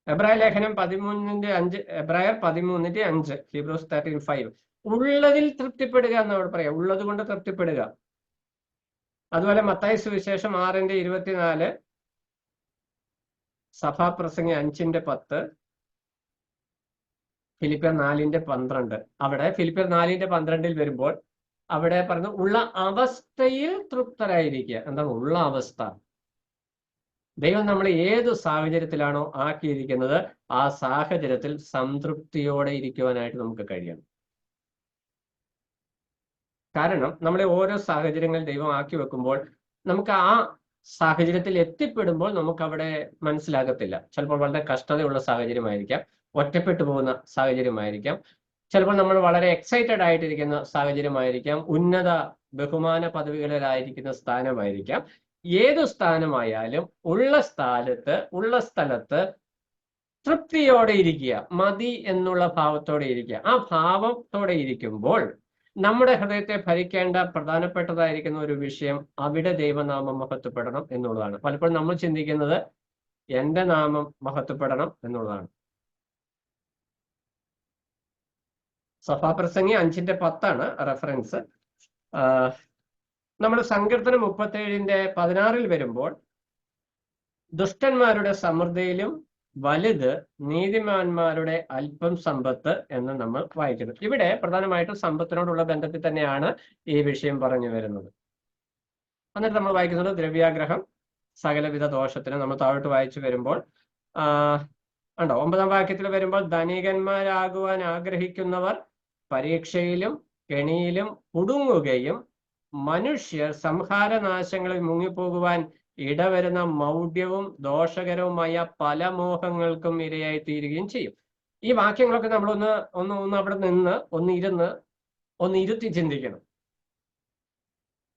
എബ്രായർ ലേഖനം 13:5, എബ്രായർ 13:5, ഹീബ്രൂസ് 13:5. ഉള്ളതിൽ തൃപ്തിപ്പെടുക എന്നവിടെ പറയാം, ഉള്ളത് കൊണ്ട് തൃപ്തിപ്പെടുക. അതുപോലെ മത്തായി സുവിശേഷം 6:24, സഭാപ്രസംഗി 5:10, ഫിലിപ്പിയർ 4:12. അവിടെ ഫിലിപ്പിയർ 4:12 വരുമ്പോൾ അവിടെ പറഞ്ഞു ഉള്ള അവസ്ഥയിൽ തൃപ്തരായിരിക്കുക. എന്താണ് ഉള്ള അവസ്ഥ? ദൈവം നമ്മൾ ഏത് സാഹചര്യത്തിലാണോ ആക്കിയിരിക്കുന്നത് ആ സാഹചര്യത്തിൽ സംതൃപ്തിയോടെ ഇരിക്കുവാനായിട്ട് നമുക്ക് കഴിയണം. കാരണം നമ്മളെ ഓരോ സാഹചര്യങ്ങൾ ദൈവം ആക്കി വെക്കുമ്പോൾ നമുക്ക് ആ സാഹചര്യത്തിൽ എത്തിപ്പെടുമ്പോൾ നമുക്ക് അവിടെ മനസ്സിലാകത്തില്ല. ചിലപ്പോൾ വളരെ കഷ്ടതയുള്ള സാഹചര്യമായിരിക്കാം, ഒറ്റപ്പെട്ടു പോകുന്ന സാഹചര്യമായിരിക്കാം, ചിലപ്പോൾ നമ്മൾ വളരെ എക്സൈറ്റഡ് ആയിട്ടിരിക്കുന്ന സാഹചര്യമായിരിക്കാം, ഉന്നത ബഹുമാന പദവികളിലായിരിക്കുന്ന സ്ഥാനമായിരിക്കാം. ഏതു സ്ഥാനമായാലും ഉള്ള സ്ഥലത്ത് തൃപ്തിയോടെ ഇരിക്കുക, മതി എന്നുള്ള ഭാവത്തോടെ ഇരിക്കുക. ആ ഭാവത്തോടെ ഇരിക്കുമ്പോൾ നമ്മുടെ ഹൃദയത്തെ ഭരിക്കേണ്ട പ്രധാനപ്പെട്ടതായിരിക്കുന്ന ഒരു വിഷയം അവിടെ ദൈവനാമം മഹത്വപ്പെടണം എന്നുള്ളതാണ്. പലപ്പോഴും നമ്മൾ ചിന്തിക്കുന്നത് എൻ്റെ നാമം മഹത്വപ്പെടണം എന്നുള്ളതാണ്. സഭാപ്രസംഗി 5:10 റെഫറൻസ്. നമ്മൾ സങ്കീർത്തനം 37:16 വരുമ്പോൾ ദുഷ്ടന്മാരുടെ സമൃദ്ധിയിലും വലുത് നീതിമാന്മാരുടെ അല്പം സമ്പത്ത് എന്ന് നമ്മൾ വായിക്കുന്നു. ഇവിടെ പ്രധാനമായിട്ടും സമ്പത്തിനോടുള്ള ബന്ധത്തിൽ തന്നെയാണ് ഈ വിഷയം പറഞ്ഞു വരുന്നത്. എന്നിട്ട് നമ്മൾ വായിക്കുന്നത് ദ്രവ്യാഗ്രഹം സകലവിധ ദോഷത്തിന്. നമ്മൾ താഴോട്ട് വായിച്ചു വരുമ്പോൾ ഉണ്ടോ 9-ാം വാക്യത്തിൽ വരുമ്പോൾ, ധനികന്മാരാകുവാൻ ആഗ്രഹിക്കുന്നവർ പരീക്ഷയിലും കെണിയിലും കുടുങ്ങുകയും മനുഷ്യർ സംഹാരനാശങ്ങളിൽ മുങ്ങിപ്പോകുവാൻ ഇടവരുന്ന മൗഢ്യവും ദോഷകരവുമായ പല മോഹങ്ങൾക്കും ഇരയായി തീരുകയും ചെയ്യും. ഈ വാക്യങ്ങളൊക്കെ നമ്മൾ ഒന്ന് അവിടെ നിന്ന് ഒന്ന് ഇരുത്തി ചിന്തിക്കണം.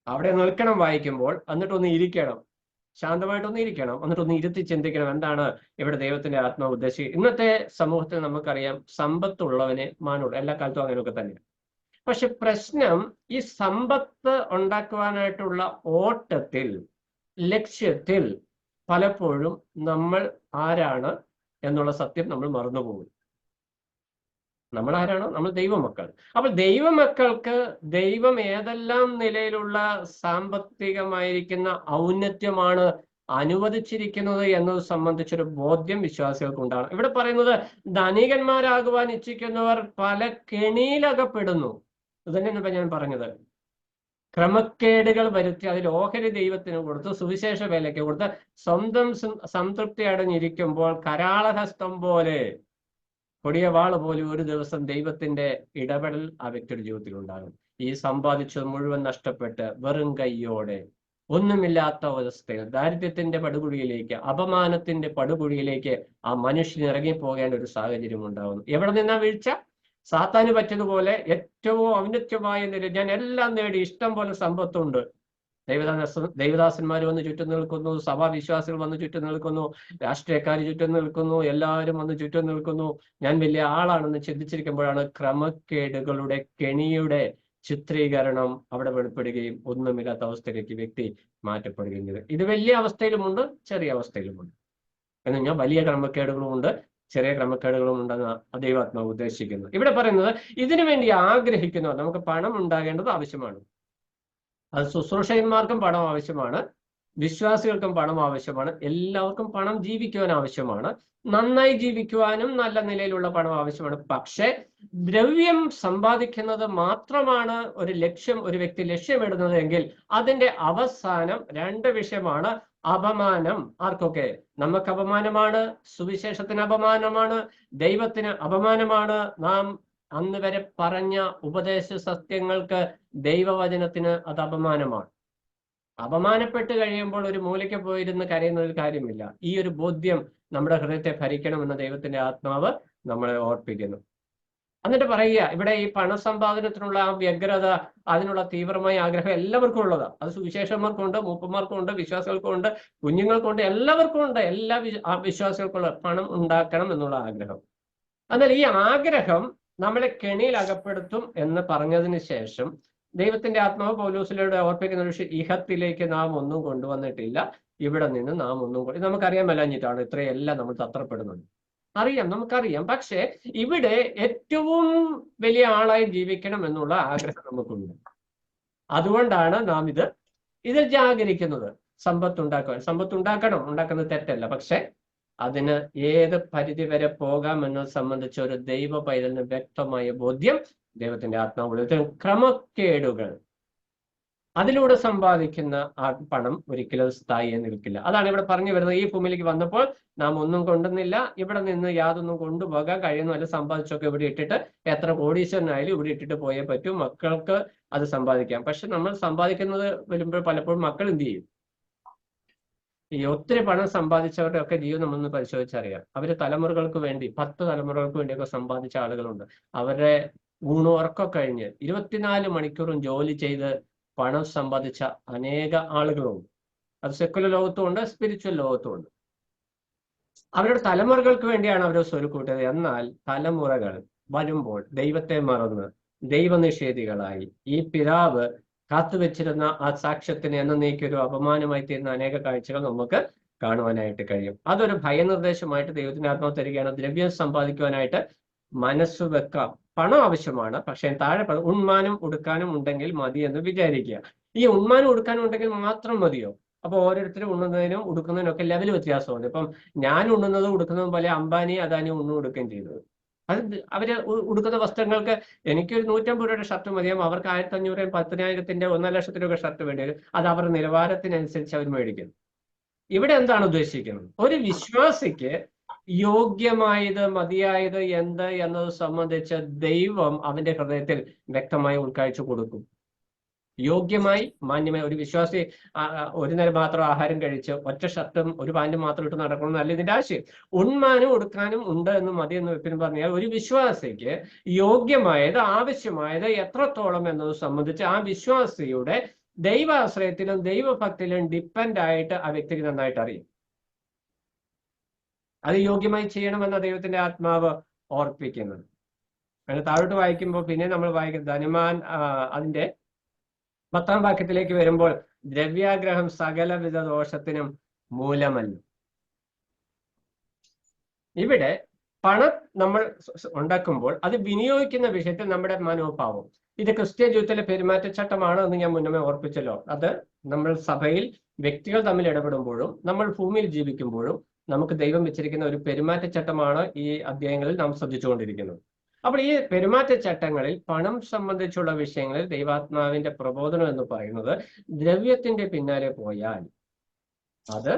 അവിടെ നിൽക്കണം വായിക്കുമ്പോൾ, എന്നിട്ടൊന്ന് ഇരിക്കണം, ശാന്തമായിട്ടൊന്ന് ഇരിക്കണം, എന്നിട്ടൊന്ന് ഇരുത്തി ചിന്തിക്കണം എന്താണ് ഇവിടെ ദൈവത്തിന്റെ ആത്മാവ് ഉദ്ദേശിക്കുന്നത്. ഇന്നത്തെ സമൂഹത്തിൽ നമുക്കറിയാം, സമ്പത്തുള്ളവനെ മാനുള്ളൂ, എല്ലാ കാലത്തും അങ്ങനെയൊക്കെ തന്നെയാണ്. പക്ഷെ പ്രശ്നം, ഈ സമ്പത്ത് ഉണ്ടാക്കുവാനായിട്ടുള്ള ഓട്ടത്തിൽ, ലക്ഷ്യത്തിൽ പലപ്പോഴും നമ്മൾ ആരാണ് എന്നുള്ള സത്യം നമ്മൾ മറന്നുപോകും. നമ്മൾ ആരാണോ? നമ്മൾ ദൈവമക്കൾ. അപ്പോൾ ദൈവമക്കൾക്ക് ദൈവം ഏതെല്ലാം നിലയിലുള്ള സാമ്പത്തികമായിരിക്കുന്ന ഔന്നത്യമാണ് അനുവദിച്ചിരിക്കുന്നത് എന്നത് സംബന്ധിച്ചൊരു ബോധ്യം വിശ്വാസികൾക്ക് ഉണ്ടാകണം. ഇവിടെ പറയുന്നത്, ധനികന്മാരാകുവാൻ ഇച്ഛിക്കുന്നവർ പല കെണിയിലകപ്പെടുന്നു. ഇത് തന്നെയാണ് ഇപ്പൊ ഞാൻ പറഞ്ഞത്. ക്രമക്കേടുകൾ വരുത്തി അതിൽ ഓഹരി ദൈവത്തിന് കൊടുത്ത്, സുവിശേഷ വേലയ്ക്ക് കൊടുത്ത്, സ്വന്തം സംതൃപ്തി അടഞ്ഞിരിക്കുമ്പോൾ കരാളഹസ്തം പോലെ, കൊടിയ വാള് പോലെ ഒരു ദിവസം ദൈവത്തിന്റെ ഇടപെടൽ ആ വ്യക്തിയുടെ ജീവിതത്തിൽ ഉണ്ടാകും. ഈ സമ്പാദിച്ചത് മുഴുവൻ നഷ്ടപ്പെട്ട് വെറും കൈയോടെ, ഒന്നുമില്ലാത്ത അവസ്ഥയിൽ, ദാരിദ്ര്യത്തിന്റെ പടുകുഴിയിലേക്ക്, അപമാനത്തിന്റെ പടുകുഴിയിലേക്ക് ആ മനുഷ്യന് ഇറങ്ങിപ്പോകേണ്ട ഒരു സാഹചര്യം ഉണ്ടാകുന്നു. എവിടെ നിന്നാ വീഴ്ച? സാത്താന് പറ്റിയതുപോലെ ഏറ്റവും ഔന്നത്യമായ നിലയിൽ ഞാൻ എല്ലാം നേടി, ഇഷ്ടം പോലെ സമ്പത്തുണ്ട്, ദൈവദാസന്മാർ വന്ന് ചുറ്റും നിൽക്കുന്നു, സഭാവിശ്വാസികൾ വന്ന് ചുറ്റും നിൽക്കുന്നു, രാഷ്ട്രീയക്കാർ ചുറ്റും നിൽക്കുന്നു, എല്ലാവരും വന്ന് ചുറ്റും നിൽക്കുന്നു, ഞാൻ വലിയ ആളാണെന്ന് ചിന്തിച്ചിരിക്കുമ്പോഴാണ് ക്രമക്കേടുകളുടെ കെണിയുടെ ചിത്രീകരണം അവിടെ വെളിപ്പെടുകയും ഒന്നുമില്ലാത്ത അവസ്ഥയിലേക്ക് വ്യക്തി മാറ്റപ്പെടുകയും ചെയ്തു. ഇത് വലിയ അവസ്ഥയിലുമുണ്ട്, ചെറിയ അവസ്ഥയിലുമുണ്ട്. എന്ന് പറഞ്ഞാൽ വലിയ ക്രമക്കേടുകളുമുണ്ട്, ചെറിയ ക്രമക്കേടുകളും ഉണ്ടെന്ന് ദൈവാത്മാവ് ഉദ്ദേശിക്കുന്നു. ഇവിടെ പറയുന്നത്, ഇതിനു വേണ്ടി ആഗ്രഹിക്കുന്നവർ, നമുക്ക് പണം ഉണ്ടാകേണ്ടത് ആവശ്യമാണ്. അത് ശുശ്രൂഷകന്മാർക്കും പണം ആവശ്യമാണ്, വിശ്വാസികൾക്കും പണം ആവശ്യമാണ്, എല്ലാവർക്കും പണം ജീവിക്കുവാൻ ആവശ്യമാണ്, നന്നായി ജീവിക്കുവാനും നല്ല നിലയിലുള്ള പണം ആവശ്യമാണ്. പക്ഷെ ദ്രവ്യം സമ്പാദിക്കുന്നത് മാത്രമാണ് ഒരു ലക്ഷ്യം, ഒരു വ്യക്തി ലക്ഷ്യമിടുന്നത് എങ്കിൽ അതിന്റെ അവസാനം രണ്ട് വിഷയമാണ്. അപമാനം. ആർക്കൊക്കെ? നമുക്ക് അപമാനമാണ്, സുവിശേഷത്തിന് അപമാനമാണ്, ദൈവത്തിന് അപമാനമാണ്. നാം അന്ന് വരെ പറഞ്ഞ ഉപദേശ സത്യങ്ങൾക്ക്, ദൈവവചനത്തിന് അത് അപമാനമാണ്. അപമാനപ്പെട്ട് കഴിയുമ്പോൾ ഒരു മൂലയ്ക്ക് പോയിരുന്ന് കരയുന്നതിൽ കാര്യമില്ല. ഈ ഒരു ബോധ്യം നമ്മുടെ ഹൃദയത്തെ ഭരിക്കണമെന്ന് ദൈവത്തിന്റെ ആത്മാവ് നമ്മളെ ഓർപ്പിക്കുന്നു. എന്നിട്ട് പറയുക, ഇവിടെ ഈ പണസമ്പാദനത്തിനുള്ള ആ വ്യഗ്രത, അതിനുള്ള തീവ്രമായ ആഗ്രഹം എല്ലാവർക്കും ഉള്ളതാണ്. അത് സുവിശേഷന്മാർക്കുണ്ട്, മൂപ്പന്മാർക്കുണ്ട്, വിശ്വാസികൾക്കുണ്ട്, കുഞ്ഞുങ്ങൾക്കുണ്ട്, എല്ലാവർക്കും ഉണ്ട്. എല്ലാ വിശ്വാസികൾക്കുള്ള പണം ഉണ്ടാക്കണം എന്നുള്ള ആഗ്രഹം. എന്നാൽ ഈ ആഗ്രഹം നമ്മളെ കെണിയിൽ അകപ്പെടുത്തും എന്ന് പറഞ്ഞതിന് ശേഷം ദൈവത്തിന്റെ ആത്മാവ് പൗലോസിലൂടെ ഓർപ്പിക്കുന്ന ഒരു ഇഹത്തിലേക്ക് നാം ഒന്നും കൊണ്ടുവന്നിട്ടില്ല, ഇവിടെ നിന്ന് നാം ഒന്നും നമുക്കറിയാൻ മേലാഞ്ഞിട്ടാണ് ഇത്രയെല്ലാം നമ്മൾ തത്രപ്പെടുന്നത്. അറിയാം, നമുക്കറിയാം. പക്ഷെ ഇവിടെ ഏറ്റവും വലിയ ആളായി ജീവിക്കണം എന്നുള്ള ആഗ്രഹം നമുക്കുണ്ട്. അതുകൊണ്ടാണ് നാം ഇതിൽ ജാഗരിക്കുന്നത്. സമ്പത്ത് ഉണ്ടാക്കുന്നത് തെറ്റല്ല. പക്ഷെ അതിന് ഏത് പരിധി വരെ പോകാം എന്നത് സംബന്ധിച്ച ഒരു ദൈവ പൈതലിന് വ്യക്തമായ ബോധ്യം ദൈവത്തിന്റെ ആത്മാവ്. ക്രമക്കേടുകൾ, അതിലൂടെ സമ്പാദിക്കുന്ന ആ പണം ഒരിക്കലും സ്ഥായിയെ നിൽക്കില്ല. അതാണ് ഇവിടെ പറഞ്ഞു വരുന്നത്. ഈ ഭൂമിയിലേക്ക് വന്നപ്പോൾ നാം ഒന്നും കൊണ്ടുവന്നില്ല, ഇവിടെ നിന്ന് യാതൊന്നും കൊണ്ടുപോകാൻ കഴിയുന്നു, അല്ല സമ്പാദിച്ചൊക്കെ ഇവിടെ ഇട്ടിട്ട്, എത്ര കോടീശ്വരനായാലും ഇവിടെ ഇട്ടിട്ട് പോയേ പറ്റൂ, മക്കൾക്ക് അത് സമ്പാദിക്കാം. പക്ഷെ നമ്മൾ സമ്പാദിക്കുന്നത് വരുമ്പോൾ പലപ്പോഴും മക്കൾ എന്ത് ചെയ്യും? ഈ ഒത്തിരി പണം സമ്പാദിച്ചവരുടെ ഒക്കെ ജീവിതം നമ്മളൊന്ന് പരിശോധിച്ചറിയാം. അവര് തലമുറകൾക്ക് വേണ്ടി, 10 തലമുറകൾക്ക് വേണ്ടിയൊക്കെ സമ്പാദിച്ച ആളുകളുണ്ട്. അവരുടെ ഊണുറക്കം കഴിഞ്ഞ് 24 മണിക്കൂറും ജോലി ചെയ്ത് പണം സമ്പാദിച്ച അനേക ആളുകളുണ്ട്. അത് സെക്കുലർ ലോകത്തും ഉണ്ട്, സ്പിരിച്വൽ ലോകത്തും ഉണ്ട്. അവരുടെ തലമുറകൾക്ക് വേണ്ടിയാണ് അവർ സ്വരുക്കൂട്ടിയത്. എന്നാൽ തലമുറകൾ വരുമ്പോൾ ദൈവത്തെ മറന്ന് ദൈവനിഷേധികളായി ഈ പിതാവ് കാത്തുവെച്ചിരുന്ന ആ സാക്ഷ്യത്തിന് എന്നേക്കൊരു അപമാനമായി തീരുന്ന അനേക കാഴ്ചകൾ നമുക്ക് കാണുവാനായിട്ട് കഴിയും. അതൊരു ഭയനിർദ്ദേശമായിട്ട് ദൈവത്തിന്റെ ആത്മാവ് തരികയാണ്. ദ്രവ്യം സമ്പാദിക്കുവാനായിട്ട് മനസ്സ് വെക്കാം. പണം ആവശ്യമാണ്, പക്ഷെ താഴെ ഉണ്മാനും ഉടുക്കാനും ഉണ്ടെങ്കിൽ മതി എന്ന് വിചാരിക്കുക. ഈ ഉണ്മാനും ഉടുക്കാനും ഉണ്ടെങ്കിൽ മാത്രം മതിയോ? അപ്പൊ ഓരോരുത്തരും ഉണ്ണുന്നതിനും ഉടുക്കുന്നതിനും ഒക്കെ ലെവൽ വ്യത്യാസമുണ്ട്. ഇപ്പം ഞാൻ ഉണ്ണുന്നതും ഉടുക്കുന്നതും പോലെ അംബാനി അദാനി ഉണ്ണും ഉടുക്കുകയും ചെയ്തത്. അത് അവര് ഉടുക്കുന്ന വസ്ത്രങ്ങൾക്ക് എനിക്കൊരു 150 രൂപയുടെ ഷർട്ട് മതിയാകും, അവർക്ക് 1500, 10,000, 1,00,000 രൂപ ഷർട്ട് വേണ്ടി വരും. അത് അവരുടെ നിലവാരത്തിനനുസരിച്ച് അവർ മേടിക്കുന്നു. ഇവിടെ എന്താണ് ഉദ്ദേശിക്കുന്നത്? ഒരു വിശ്വാസിക്ക് യോഗ്യമായത് മതിയായത് എന്ത് എന്നത് സംബന്ധിച്ച് ദൈവം അവന്റെ ഹൃദയത്തിൽ വ്യക്തമായി ഉൾക്കാഴ്ച കൊടുക്കും. യോഗ്യമായി മാന്യമായി ഒരു വിശ്വാസി ഒരു നേരം മാത്രം ആഹാരം കഴിച്ച് ഒറ്റ ഷർട്ടും ഒരു പാൻറ്റും മാത്രം ഇട്ട് നടക്കണമെന്നല്ല ഇതിന്റെ ആശയം. ഉണ്മാനും ഉടുക്കാനും ഉണ്ട് എന്ന് മതി എന്ന് വെപ്പിന് പറഞ്ഞാൽ ഒരു വിശ്വാസിക്ക് യോഗ്യമായത് ആവശ്യമായത് എത്രത്തോളം എന്നത് സംബന്ധിച്ച് ആ വിശ്വാസിയുടെ ദൈവാശ്രയത്തിലും ദൈവഭക്തിയിലും ഡിപ്പെൻഡ് ആയിട്ട് ആ വ്യക്തിക്ക് നന്നായിട്ട് അറിയും. അത് യോഗ്യമായി ചെയ്യണമെന്ന ദൈവത്തിന്റെ ആത്മാവ് ഓർപ്പിക്കുന്നത്. അങ്ങനെ താഴോട്ട് വായിക്കുമ്പോൾ പിന്നെ നമ്മൾ വായിക്കും ധനവാൻ അതിന്റെ 10-ാം വാക്യത്തിലേക്ക് വരുമ്പോൾ ദ്രവ്യാഗ്രഹം സകലവിധ ദോഷത്തിനും മൂലമല്ല. ഇവിടെ പണം നമ്മൾ ഉണ്ടാക്കുമ്പോൾ അത് വിനിയോഗിക്കുന്ന വിഷയത്തിൽ നമ്മുടെ മനോഭാവം, ഇത് ക്രിസ്ത്യ ജീവിതത്തിലെ പെരുമാറ്റച്ചട്ടമാണ് എന്ന് ഞാൻ മുന്നമേ ഓർപ്പിച്ചല്ലോ. അത് നമ്മൾ സഭയിൽ വ്യക്തികൾ തമ്മിൽ ഇടപെടുമ്പോഴും നമ്മൾ ഭൂമിയിൽ ജീവിക്കുമ്പോഴും നമുക്ക് ദൈവം വെച്ചിരിക്കുന്ന ഒരു പെരുമാറ്റച്ചട്ടമാണ് ഈ അധ്യായങ്ങളിൽ നാം ശ്രദ്ധിച്ചുകൊണ്ടിരിക്കുന്നത്. അപ്പോൾ ഈ പെരുമാറ്റച്ചട്ടങ്ങളിൽ പണം സംബന്ധിച്ചുള്ള വിഷയങ്ങളിൽ ദൈവാത്മാവിന്റെ പ്രബോധനം എന്ന് പറയുന്നത് ദ്രവ്യത്തിന്റെ പിന്നാലെ പോയാൽ അത്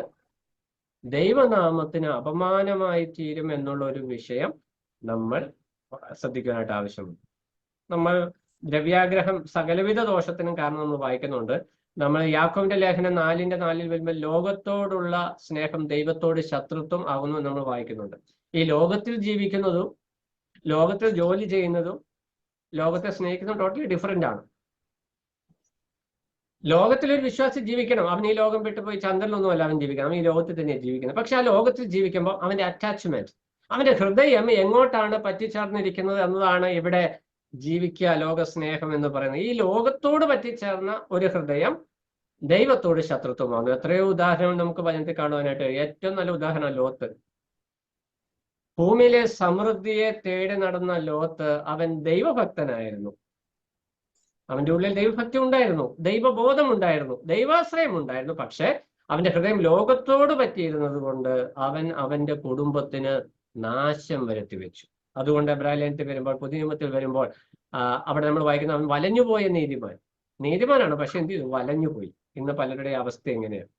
ദൈവനാമത്തിന് അപമാനമായി തീരും എന്നുള്ള ഒരു വിഷയം നമ്മൾ ശ്രദ്ധിക്കാനായിട്ട് ആവശ്യമുണ്ട്. നമ്മൾ ദ്രവ്യാഗ്രഹം സകലവിധ ദോഷത്തിനും കാരണം നമ്മൾ വായിക്കുന്നുണ്ട്. നമ്മൾ യാക്കോബിന്റെ ലേഖനം 4:4 വരുമ്പോൾ ലോകത്തോടുള്ള സ്നേഹം ദൈവത്തോട് ശത്രുത്വം ആകുന്നു നമ്മൾ വായിക്കുന്നുണ്ട്. ഈ ലോകത്തിൽ ജീവിക്കുന്നതും ലോകത്തിൽ ജോലി ചെയ്യുന്നതും ലോകത്തെ സ്നേഹിക്കുന്നതും ടോട്ടലി ഡിഫറെന്റ് ആണ്. ലോകത്തിലൊരു വിശ്വാസി ജീവിക്കണം, അവൻ ഈ ലോകം വിട്ടുപോയി ചന്ദ്രനൊന്നുമല്ല അവൻ ജീവിക്കണം, അവൻ ഈ ലോകത്തിൽ തന്നെയാണ് ജീവിക്കുന്നത്. പക്ഷെ ആ ലോകത്തിൽ ജീവിക്കുമ്പോൾ അവന്റെ അറ്റാച്ച്മെന്റ്, അവന്റെ ഹൃദയം എങ്ങോട്ടാണ് പറ്റിച്ചേർന്നിരിക്കുന്നത് എന്നതാണ് ഇവിടെ ജീവിക്കുക ലോകസ്നേഹം എന്ന് പറയുന്നത്. ഈ ലോകത്തോട് പറ്റിച്ചേർന്ന ഒരു ഹൃദയം ദൈവത്തോട് ശത്രുത്വമാണ്. എത്രയോ ഉദാഹരണം നമുക്ക് വചനത്തിൽ കാണുവാനായിട്ട്. ഏറ്റവും നല്ല ഉദാഹരണം ലോത്ത്. ഭൂമിയിലെ സമൃദ്ധിയെ തേടി നടന്ന ലോത്ത് അവൻ ദൈവഭക്തനായിരുന്നു. അവന്റെ ഉള്ളിൽ ദൈവഭക്തി ഉണ്ടായിരുന്നു, ദൈവബോധം ഉണ്ടായിരുന്നു, ദൈവാശ്രയം ഉണ്ടായിരുന്നു. പക്ഷെ അവന്റെ ഹൃദയം ലോകത്തോട് പറ്റിയിരുന്നത് കൊണ്ട് അവൻ അവന്റെ കുടുംബത്തിന് നാശം വരുത്തി വെച്ചു. അതുകൊണ്ട് എബ്രായത്തിൽ വരുമ്പോൾ, പുതിയ നിയമത്തിൽ വരുമ്പോൾ അവിടെ നമ്മൾ വായിക്കുന്ന അവൻ വലഞ്ഞുപോയ നീതിമാൻ. നീതിമാനാണ്, പക്ഷെ എന്ത് ചെയ്തു? വലഞ്ഞുപോയി. ഇന്ന് പലരുടെ അവസ്ഥ എങ്ങനെയാണ്?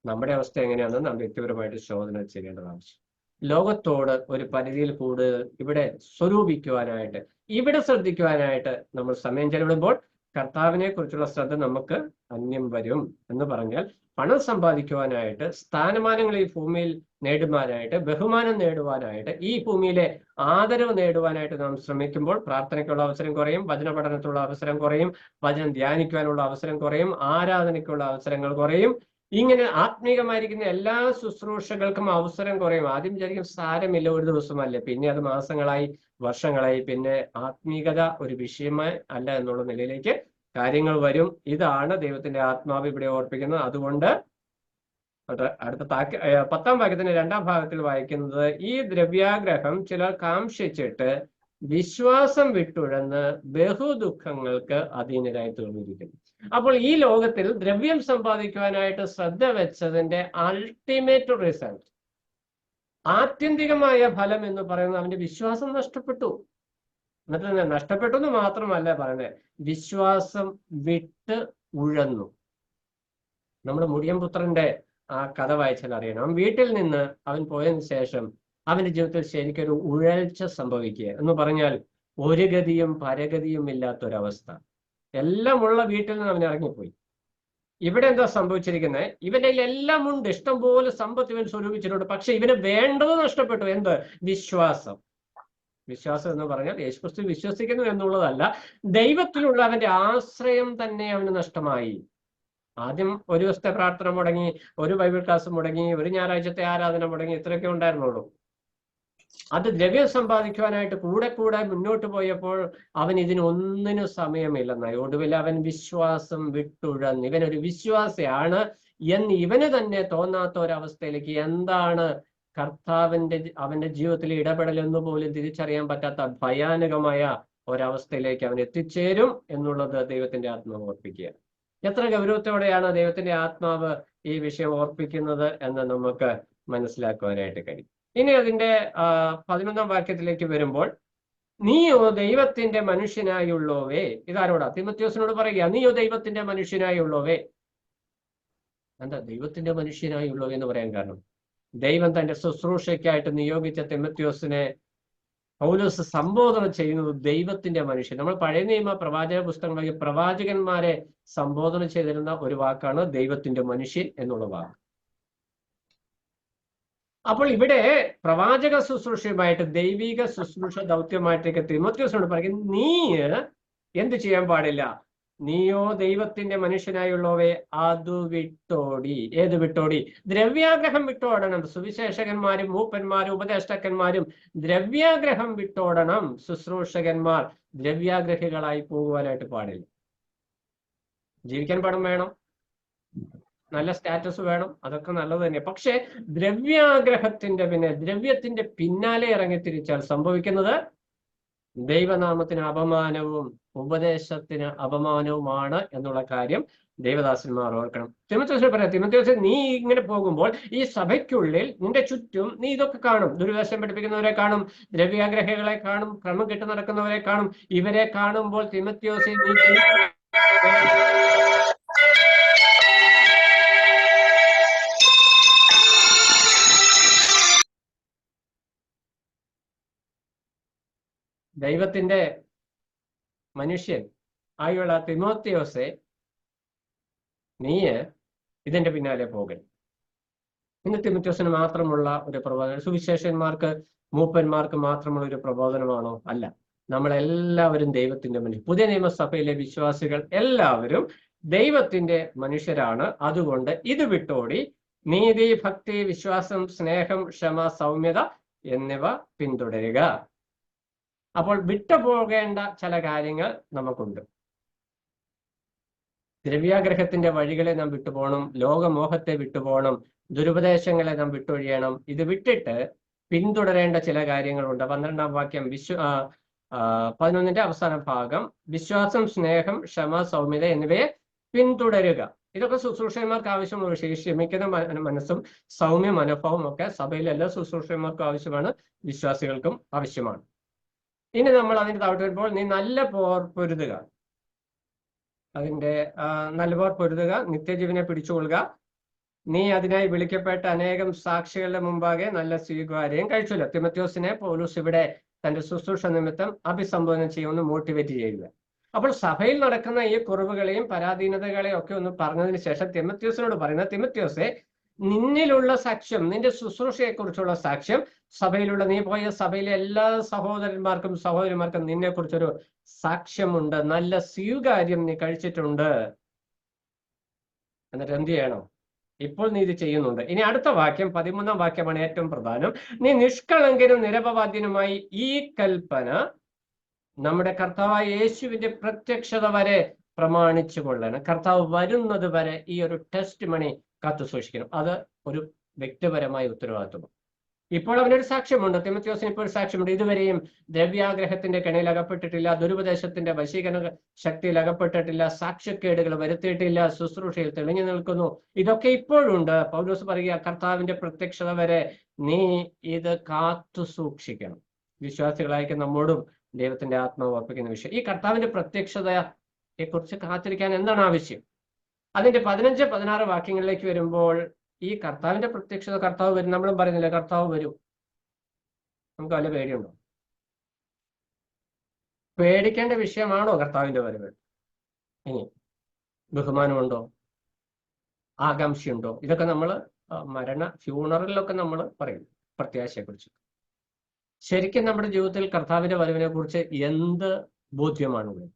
നമ്മുടെ അവസ്ഥ എങ്ങനെയാണെന്ന് നാം വ്യക്തിപരമായിട്ട് ശോധന ചെയ്യേണ്ടത് ആവശ്യം. ലോകത്തോട് ഒരു പരിധിയിൽ കൂടുതൽ ഇവിടെ സ്വരൂപിക്കുവാനായിട്ട്, ഇവിടെ ശ്രദ്ധിക്കുവാനായിട്ട് നമ്മൾ സമയം ചെലവിടുമ്പോൾ കർത്താവിനെ കുറിച്ചുള്ള ശ്രദ്ധ നമുക്ക് അന്യം വരും. എന്ന് പറഞ്ഞാൽ പണം സമ്പാദിക്കുവാനായിട്ട്, സ്ഥാനമാനങ്ങൾ ഈ ഭൂമിയിൽ നേടുവാനായിട്ട്, ബഹുമാനം നേടുവാനായിട്ട്, ഈ ഭൂമിയിലെ ആദരവ് നേടുവാനായിട്ട് നാം ശ്രമിക്കുമ്പോൾ പ്രാർത്ഥനയ്ക്കുള്ള അവസരം കുറയും, വചന പഠനത്തിലുള്ള അവസരം കുറയും, വചനം ധ്യാനിക്കുവാനുള്ള അവസരം കുറയും, ആരാധനയ്ക്കുള്ള അവസരങ്ങൾ കുറയും. ഇങ്ങനെ ആത്മീകമായിരിക്കുന്ന എല്ലാ ശുശ്രൂഷകൾക്കും അവസരം കുറയും. ആദ്യം വിചാരിക്കും സാരമില്ല, ഒരു ദിവസമല്ലേ, പിന്നെ അത് മാസങ്ങളായി, വർഷങ്ങളായി, പിന്നെ ആത്മീകത ഒരു വിഷയമായി അല്ല എന്നുള്ള നിലയിലേക്ക് കാര്യങ്ങൾ വരും. ഇതാണ് ദൈവത്തിന്റെ ആത്മാവ് ഇവിടെ ഓർപ്പിക്കുന്നത്. അതുകൊണ്ട് അടുത്ത 10-ാം വാക്യത്തിന്റെ 2-ാം ഭാഗത്തിൽ വായിക്കുന്നത്, ഈ ദ്രവ്യാഗ്രഹം ചിലർ കാംക്ഷിച്ചിട്ട് വിശ്വാസം വിട്ടുഴന്ന് ബഹുദുഃഖങ്ങൾക്ക് അധീനരായി തീർന്നിരിക്കുന്നു. അപ്പോൾ ഈ ലോകത്തിൽ ദ്രവ്യം സമ്പാദിക്കുവാനായിട്ട് ശ്രദ്ധ വെച്ചതിന്റെ അൾട്ടിമേറ്റ് റിസൾട്ട്, ആത്യന്തികമായ ഫലം എന്ന് പറയുന്നത് അവന്റെ വിശ്വാസം നഷ്ടപ്പെട്ടു. എന്നിട്ട് നഷ്ടപ്പെട്ടു എന്ന് മാത്രമല്ല പറയുന്നത്, വിശ്വാസം വിട്ട് ഉഴന്നു. നമ്മുടെ മുടിയൻപുത്രന്റെ ആ കഥ വായിച്ചാൽ അറിയണം. അവൻ വീട്ടിൽ നിന്ന് അവൻ പോയതിനു ശേഷം അവന്റെ ജീവിതത്തിൽ ശരിക്കൊരു ഉഴൽച്ച സംഭവിക്കുക എന്ന് പറഞ്ഞാൽ ഒരു ഗതിയും പരഗതിയും ഇല്ലാത്തൊരവസ്ഥ. എല്ലാം ഉള്ള വീട്ടിൽ നിന്ന് അവൻ ഇറങ്ങിപ്പോയി. ഇവിടെ എന്താ സംഭവിച്ചിരിക്കുന്നത്? ഇവന്റെ എല്ലാം ഉണ്ട്, ഇഷ്ടംപോലെ സമ്പത്ത് ഇവൻ സ്വരൂപിച്ചിട്ടുണ്ട്. പക്ഷെ ഇവന് വേണ്ടത് നഷ്ടപ്പെട്ടു. എന്ത്? വിശ്വാസം. വിശ്വാസം എന്ന് പറഞ്ഞാൽ യേശുക്രിസ്തു വിശ്വസിക്കുന്നു എന്നുള്ളതല്ല, ദൈവത്തിലുള്ള അവന്റെ ആശ്രയം തന്നെ അവന് നഷ്ടമായി. ആദ്യം ഒരു ദിവസത്തെ പ്രാർത്ഥന മുടങ്ങി, ഒരു ബൈബിൾ ക്ലാസ് മുടങ്ങി, ഒരു ഞായറാഴ്ചത്തെ ആരാധന മുടങ്ങി, ഇത്രയൊക്കെ ഉണ്ടായിരുന്നുള്ളൂ. അത് ദ്രവ്യം സമ്പാദിക്കുവാനായിട്ട് കൂടെ കൂടെ മുന്നോട്ട് പോയപ്പോൾ അവൻ ഇതിനൊന്നിനും സമയമില്ലെന്നായി. ഒടുവിൽ അവൻ വിശ്വാസം വിട്ടുഴന്ന്, ഇവനൊരു വിശ്വാസിയാണ് എന്ന് ഇവന് തന്നെ തോന്നാത്ത ഒരവസ്ഥയിലേക്ക്, എന്താണ് കർത്താവിന്റെ അവന്റെ ജീവിതത്തിലെ ഇടപെടൽ എന്ന് പോലും തിരിച്ചറിയാൻ പറ്റാത്ത ഭയാനകമായ ഒരവസ്ഥയിലേക്ക് അവൻ എത്തിച്ചേരും എന്നുള്ളത് ദൈവത്തിന്റെ ആത്മാവ് ഓർപ്പിക്കുക. എത്ര ഗൗരവത്തോടെയാണ് ദൈവത്തിന്റെ ആത്മാവ് ഈ വിഷയം ഓർപ്പിക്കുന്നത് എന്ന് നമുക്ക് മനസ്സിലാക്കുവാനായിട്ട് കഴിയും. ഇനി അതിന്റെ 11-ാം വാക്യത്തിലേക്ക് വരുമ്പോൾ, നീയോ ദൈവത്തിന്റെ മനുഷ്യനായുള്ളോവേ. ഇതാരോടാ? തിമോഥെയോസിനോട് പറയുക, നീയോ ദൈവത്തിന്റെ മനുഷ്യനായുള്ളോവേ. എന്താ ദൈവത്തിന്റെ മനുഷ്യനായുള്ളവേ എന്ന് പറയാൻ കാരണം? ദൈവം തന്റെ ശുശ്രൂഷയ്ക്കായിട്ട് നിയോഗിച്ച തിമോഥെയോസിനെ പൗലോസ് സംബോധന ചെയ്യുന്നത് ദൈവത്തിന്റെ മനുഷ്യൻ. നമ്മൾ പഴയ നിയമ പ്രവാചക പുസ്തകങ്ങളിലെ പ്രവാചകന്മാരെ സംബോധന ചെയ്തിരുന്ന ഒരു വാക്കാണ് ദൈവത്തിന്റെ മനുഷ്യൻ എന്നുള്ള വാക്ക്. അപ്പോൾ ഇവിടെ പ്രവാചക ശുശ്രൂഷയുമായിട്ട്, ദൈവിക ശുശ്രൂഷ ദൗത്യമായിട്ടേക്ക് തിമോഥെയോസിനോട് പറയും, നീ എന്ത് ചെയ്യാൻ പാടില്ല? നീയോ ദൈവത്തിന്റെ മനുഷ്യനായുള്ളവേ, അത് വിട്ടോടി. ഏത് വിട്ടോടി? ദ്രവ്യാഗ്രഹം വിട്ടോടണം. സുവിശേഷകന്മാരും മൂപ്പന്മാരും ഉപദേഷ്ടാക്കന്മാരും ദ്രവ്യാഗ്രഹം വിട്ടോടണം. ശുശ്രൂഷകന്മാർ ദ്രവ്യാഗ്രഹികളായി പോകുവാനായിട്ട് പാടില്ല. ജീവിക്കാൻ പണം വേണം, നല്ല സ്റ്റാറ്റസ് വേണം, അതൊക്കെ നല്ലത് തന്നെ. പക്ഷെ ദ്രവ്യത്തിന്റെ പിന്നാലെ ഇറങ്ങി തിരിച്ചാൽ സംഭവിക്കുന്നത് ദൈവനാമത്തിന് അപമാനവും ഉപദേശത്തിന് അപമാനവുമാണ് എന്നുള്ള കാര്യം ദൈവദാസന്മാർ ഓർക്കണം. തിമോഥെയോസിനെ പറയാം, തിമോഥെയോസ്, നീ ഇങ്ങനെ പോകുമ്പോൾ ഈ സഭയ്ക്കുള്ളിൽ നിന്റെ ചുറ്റും നീ ഇതൊക്കെ കാണും. ദുർവ്യാസം പഠിപ്പിക്കുന്നവരെ കാണും, ദ്രവ്യാഗ്രഹികളെ കാണും, ക്രമം കെട്ടു നടക്കുന്നവരെ കാണും. ഇവരെ കാണുമ്പോൾ തിമോഥെയോസിൽ നീ ദൈവത്തിന്റെ മനുഷ്യൻ ആയുള്ള തിമോഥെയോസെ, നീ ഇതിന്റെ പിന്നാലെ പോകരുത്. ഇന്ന് തിമോഥെയോസിന് മാത്രമുള്ള ഒരു പ്രബോധനം, സുവിശേഷന്മാർക്ക് മൂപ്പന്മാർക്ക് മാത്രമുള്ള ഒരു പ്രബോധനമാണോ? അല്ല. നമ്മളെല്ലാവരും ദൈവത്തിന്റെ മനുഷ്യർ. പുതിയ നിയമസഭയിലെ വിശ്വാസികൾ എല്ലാവരും ദൈവത്തിന്റെ മനുഷ്യരാണ്. അതുകൊണ്ട് ഇത് വിട്ടോടി നീതി, ഭക്തി, വിശ്വാസം, സ്നേഹം, ക്ഷമ, സൗമ്യത എന്നിവ പിന്തുടരുക. അപ്പോൾ വിട്ടുപോകേണ്ട ചില കാര്യങ്ങൾ നമുക്കുണ്ട്. ദ്രവ്യാഗ്രഹത്തിന്റെ വഴികളെ നാം വിട്ടുപോകണം, ലോകമോഹത്തെ വിട്ടുപോകണം, ദുരുപദേശങ്ങളെ നാം വിട്ടൊഴിയണം. ഇത് വിട്ടിട്ട് പിന്തുടരേണ്ട ചില കാര്യങ്ങളുണ്ട്. 12-ാം വാക്യം 11-ന്റെ അവസാന ഭാഗം, വിശ്വാസം, സ്നേഹം, ക്ഷമ, സൗമ്യത എന്നിവയെ പിന്തുടരുക. ഇതൊക്കെ ശുശ്രൂഷന്മാർക്ക് ആവശ്യമുള്ള വിഷയം. ക്ഷമിക്കുന്ന മനസ്സും സൗമ്യ മനോഭാവം ഒക്കെ സഭയിലെ എല്ലാ ശുശ്രൂഷന്മാർക്കും ആവശ്യമാണ്, വിശ്വാസികൾക്കും ആവശ്യമാണ്. ഇനി നമ്മൾ അതിന്റെ താഴോട്ട് വരുമ്പോൾ, നീ നല്ല പോർ പൊരുതുക. അതിന്റെ നല്ല പോർ പൊരുതുക, നിത്യജീവനെ പിടിച്ചുകൊള്ളുക. നീ അതിനായി വിളിക്കപ്പെട്ട അനേകം സാക്ഷികളുടെ മുമ്പാകെ നല്ല സ്വീകാര്യം കഴിച്ചല്ലോ. തിമോഥെയോസിനെ പൗലോസ് ഇവിടെ തന്റെ ശുശ്രൂഷ നിമിത്തം അഭിസംബോധന ചെയ്യുമെന്ന് മോട്ടിവേറ്റ് ചെയ്യുക. അപ്പോൾ സഭയിൽ നടക്കുന്ന ഈ കുറവുകളെയും പരാധീനതകളെയും ഒക്കെ ഒന്ന് പറഞ്ഞതിന് ശേഷം തിമോഥെയോസിനോട് പറയുന്നത്, തിമോഥെയോസെ, നിന്നിലുള്ള സാക്ഷ്യം, നിന്റെ ശുശ്രൂഷയെക്കുറിച്ചുള്ള സാക്ഷ്യം സഭയിലുള്ള, നീ പോയ സഭയിലെ എല്ലാ സഹോദരന്മാർക്കും സഹോദരിമാർക്കും നിന്നെ കുറിച്ചൊരു സാക്ഷ്യമുണ്ട്, നല്ല സ്വീകാര്യം നീ കഴിച്ചിട്ടുണ്ട്. എന്നിട്ട് എന്ത് ചെയ്യണം? ഇപ്പോൾ നീ ഇത് ചെയ്യുന്നുണ്ട്. ഇനി അടുത്ത വാക്യം, 13-ാം വാക്യമാണ് ഏറ്റവും പ്രധാനം. നീ നിഷ്കളങ്കനും നിരപവാദ്യനുമായി ഈ കൽപ്പന നമ്മുടെ കർത്താവായ യേശുവിന്റെ പ്രത്യക്ഷത വരെ പ്രമാണിച്ചു കൊള്ളണം. കർത്താവ് വരുന്നത് വരെ ഈ ഒരു ടെസ്റ്റ് മണി കാത്തു സൂക്ഷിക്കണം. അത് ഒരു വ്യക്തിപരമായ ഉത്തരവാദിത്വമാണ്. ഇപ്പോൾ അവനൊരു സാക്ഷ്യമുണ്ട്, തിമോഥെയോസിന് ഇപ്പോൾ ഒരു സാക്ഷ്യമുണ്ട്. ഇതുവരെയും ദ്രവ്യാഗ്രഹത്തിന്റെ കെണിയിൽ അകപ്പെട്ടിട്ടില്ല, ദുരുപദേശത്തിന്റെ വശീകരണ ശക്തിയിൽ അകപ്പെട്ടിട്ടില്ല, സാക്ഷ്യക്കേടുകൾ വരുത്തിയിട്ടില്ല, ശുശ്രൂഷയിൽ തെളിഞ്ഞു നിൽക്കുന്നു. ഇതൊക്കെ ഇപ്പോഴുണ്ട്. പൗലോസ് പറയുക, കർത്താവിന്റെ പ്രത്യക്ഷത വരെ നീ ഇത് കാത്തു സൂക്ഷിക്കണം. വിശ്വാസികളായിരിക്കും നമ്മോടും ദൈവത്തിന്റെ ആത്മാവ് ഉറപ്പിക്കുന്ന വിഷയം. ഈ കർത്താവിന്റെ പ്രത്യക്ഷതയെ കുറിച്ച് കാത്തിരിക്കാൻ എന്താണ് ആവശ്യം? അതിന്റെ 15-16 വാക്യങ്ങളിലേക്ക് വരുമ്പോൾ, ഈ കർത്താവിന്റെ പ്രത്യക്ഷത, കർത്താവ് വരും, നമ്മളും പറയുന്നില്ല കർത്താവ് വരും. നമുക്ക് വല്ല പേടിയുണ്ടോ? പേടിക്കേണ്ട വിഷയമാണോ കർത്താവിന്റെ വരവ്? ഇനി ബഹുമാനമുണ്ടോ? ആകാംക്ഷയുണ്ടോ? ഇതൊക്കെ നമ്മൾ ഫ്യൂണറലിലൊക്കെ നമ്മൾ പറയും പ്രത്യാശയെക്കുറിച്ച്. ശരിക്കും നമ്മുടെ ജീവിതത്തിൽ കർത്താവിന്റെ വരവിനെ കുറിച്ച് എന്ത് ബോധ്യമാണുള്ളത്?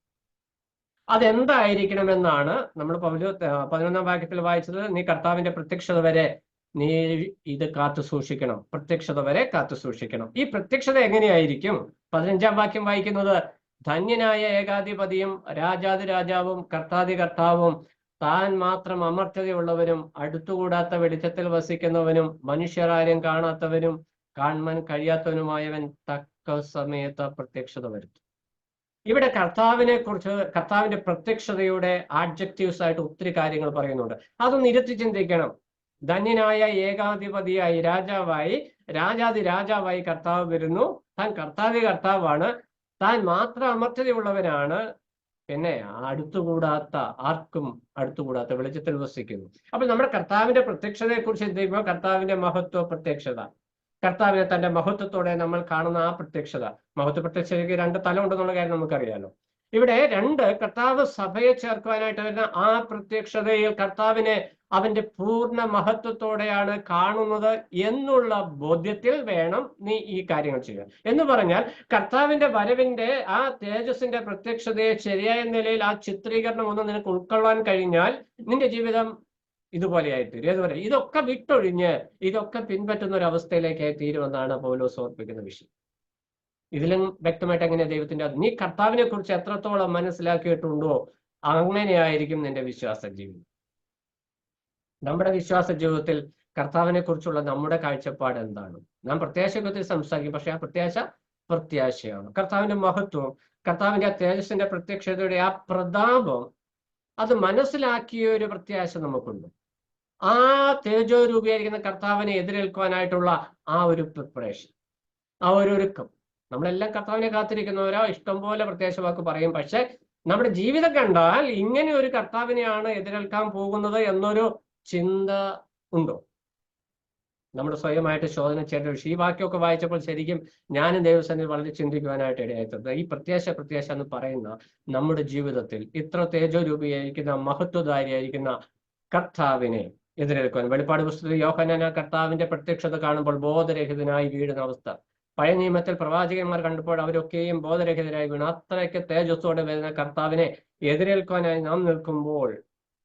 അതെന്തായിരിക്കണമെന്നാണ് നമ്മൾ 11-ാം വാക്യത്തിൽ വായിച്ചത്. നീ കർത്താവിന്റെ പ്രത്യക്ഷത വരെ നീ ഇത് കാത്തു സൂക്ഷിക്കണം, പ്രത്യക്ഷത വരെ കാത്തു സൂക്ഷിക്കണം. ഈ പ്രത്യക്ഷത എങ്ങനെയായിരിക്കും? 15-ാം വാക്യം വായിക്കുന്നത്, ധന്യനായ ഏകാധിപതിയും രാജാതിരാജാവും കർത്താതി കർത്താവും താൻ മാത്രം അമർത്യതയുള്ളവനും അടുത്തുകൂടാത്ത വെളിച്ചത്തിൽ വസിക്കുന്നവനും മനുഷ്യരാരും കാണാത്തവനും കാണാൻ കഴിയാത്തവനുമായവൻ തക്ക സമയത്ത് പ്രത്യക്ഷത വരുത്തും. ഇവിടെ കർത്താവിനെ കുറിച്ച്, കർത്താവിന്റെ പ്രത്യക്ഷതയുടെ ആഡ്ജക്റ്റീവ്സ് ആയിട്ട് ഒത്തിരി കാര്യങ്ങൾ പറയുന്നുണ്ട്. അതൊന്ന് ഇരുത്തി ചിന്തിക്കണം. ധന്യനായ ഏകാധിപതിയായി, രാജാവായി, രാജാതി രാജാവായി കർത്താവ് വരുന്നു. താൻ കർത്താവാണ്, താൻ മാത്രം അമർത്യതയുള്ളവനാണ്, പിന്നെ ആർക്കും അടുത്തുകൂടാത്ത വെളിച്ചത്തിൽ വസിക്കുന്നു. അപ്പൊ നമ്മുടെ കർത്താവിന്റെ പ്രത്യക്ഷതയെ കുറിച്ച് ചിന്തിക്കുമ്പോൾ കർത്താവിന്റെ മഹത്വ പ്രത്യക്ഷത, കർത്താവിനെ തന്റെ മഹത്വത്തോടെ നമ്മൾ കാണുന്ന ആ പ്രത്യക്ഷത, മഹത്വ പ്രത്യക്ഷതയ്ക്ക് 2 തലം ഉണ്ടെന്നുള്ള കാര്യം നമുക്കറിയാലോ. ഇവിടെ 2 കർത്താവ് സഭയെ ചേർക്കുവാനായിട്ട് വരുന്ന ആ പ്രത്യക്ഷതയിൽ കർത്താവിനെ അവന്റെ പൂർണ്ണ മഹത്വത്തോടെയാണ് കാണുന്നത് എന്നുള്ള ബോധ്യത്തിൽ വേണം നീ ഈ കാര്യങ്ങൾ ചെയ്യാൻ. എന്ന് പറഞ്ഞാൽ കർത്താവിന്റെ വരവിന്റെ ആ തേജസ്സിന്റെ പ്രത്യക്ഷതയെ ശരിയായ നിലയിൽ ആ ചിത്രീകരണം ഒന്ന് നിനക്ക് ഉൾക്കൊള്ളാൻ കഴിഞ്ഞാൽ നിന്റെ ജീവിതം ഇതുപോലെയായിത്തീരും. ഏതുപോലെ ഇതൊക്കെ വിട്ടൊഴിഞ്ഞ് ഇതൊക്കെ പിൻപറ്റുന്ന ഒരു അവസ്ഥയിലേക്കായി തീരുമെന്നാണ് പൗലോസ് ഓർപ്പിക്കുന്ന വിഷയം. ഇതിലും വ്യക്തമായിട്ട് എങ്ങനെ ദൈവത്തിന്റെ നീ കർത്താവിനെ കുറിച്ച് എത്രത്തോളം മനസ്സിലാക്കിയിട്ടുണ്ടോ അങ്ങനെയായിരിക്കും നിന്റെ വിശ്വാസ ജീവിതം. നമ്മുടെ വിശ്വാസ ജീവിതത്തിൽ കർത്താവിനെ കുറിച്ചുള്ള നമ്മുടെ കാഴ്ചപ്പാട് എന്താണ്? നാം പ്രത്യാശയെ കുറിച്ച് സംസാരിക്കും, പക്ഷെ ആ പ്രത്യാശയാണ്. കർത്താവിന്റെ മഹത്വം, കർത്താവിന്റെ ആ തേജസ്സിന്റെ പ്രത്യക്ഷതയുടെ ആ പ്രതാപം, അത് മനസ്സിലാക്കിയ ഒരു പ്രത്യാശ നമുക്കുണ്ട്. ആ തേജോരൂപിയായിരിക്കുന്ന കർത്താവിനെ എതിരേൽക്കുവാനായിട്ടുള്ള ആ ഒരു പ്രിപ്പറേഷൻ, ആ ഒരു ഒരുക്കം. നമ്മളെല്ലാം കർത്താവിനെ കാത്തിരിക്കുന്നവരോ ഇഷ്ടം പോലെ പ്രത്യാശ വാക്ക് പറയും, പക്ഷെ നമ്മുടെ ജീവിതം കണ്ടാൽ ഇങ്ങനെ ഒരു കർത്താവിനെയാണ് എതിരേൽക്കാൻ പോകുന്നത് എന്നൊരു ചിന്ത ഉണ്ടോ? നമ്മുടെ സ്വയമായിട്ട് ശോധന ചെയ്യേണ്ട വിഷയം. ഈ വാക്യമൊക്കെ വായിച്ചപ്പോൾ ശരിക്കും ഞാനും ദൈവസന്നിധി വളരെ ചിന്തിക്കുവാനായിട്ട് ഇടയായിട്ടുണ്ട്. ഈ പ്രത്യാശ എന്ന് പറയുന്ന നമ്മുടെ ജീവിതത്തിൽ ഇത്ര തേജോരൂപിയായിരിക്കുന്ന മഹത്വധാരിയായിരിക്കുന്ന കർത്താവിനെ എതിരേൽക്കുവാൻ, വെളിപ്പാട് പുസ്തകത്തിൽ യോഹന്നാൻ കർത്താവിന്റെ പ്രത്യക്ഷത കാണുമ്പോൾ ബോധരഹിതനായി വീഴുന്ന അവസ്ഥ. പഴയ നിയമത്തിൽ പ്രവാചകന്മാർ കണ്ടപ്പോൾ അവരൊക്കെയും ബോധരഹിതരായി വീണു. അത്രയ്ക്ക് തേജസ്സോടെ വരുന്ന കർത്താവിനെ എതിരേൽക്കുവാനായി നാം നിൽക്കുമ്പോൾ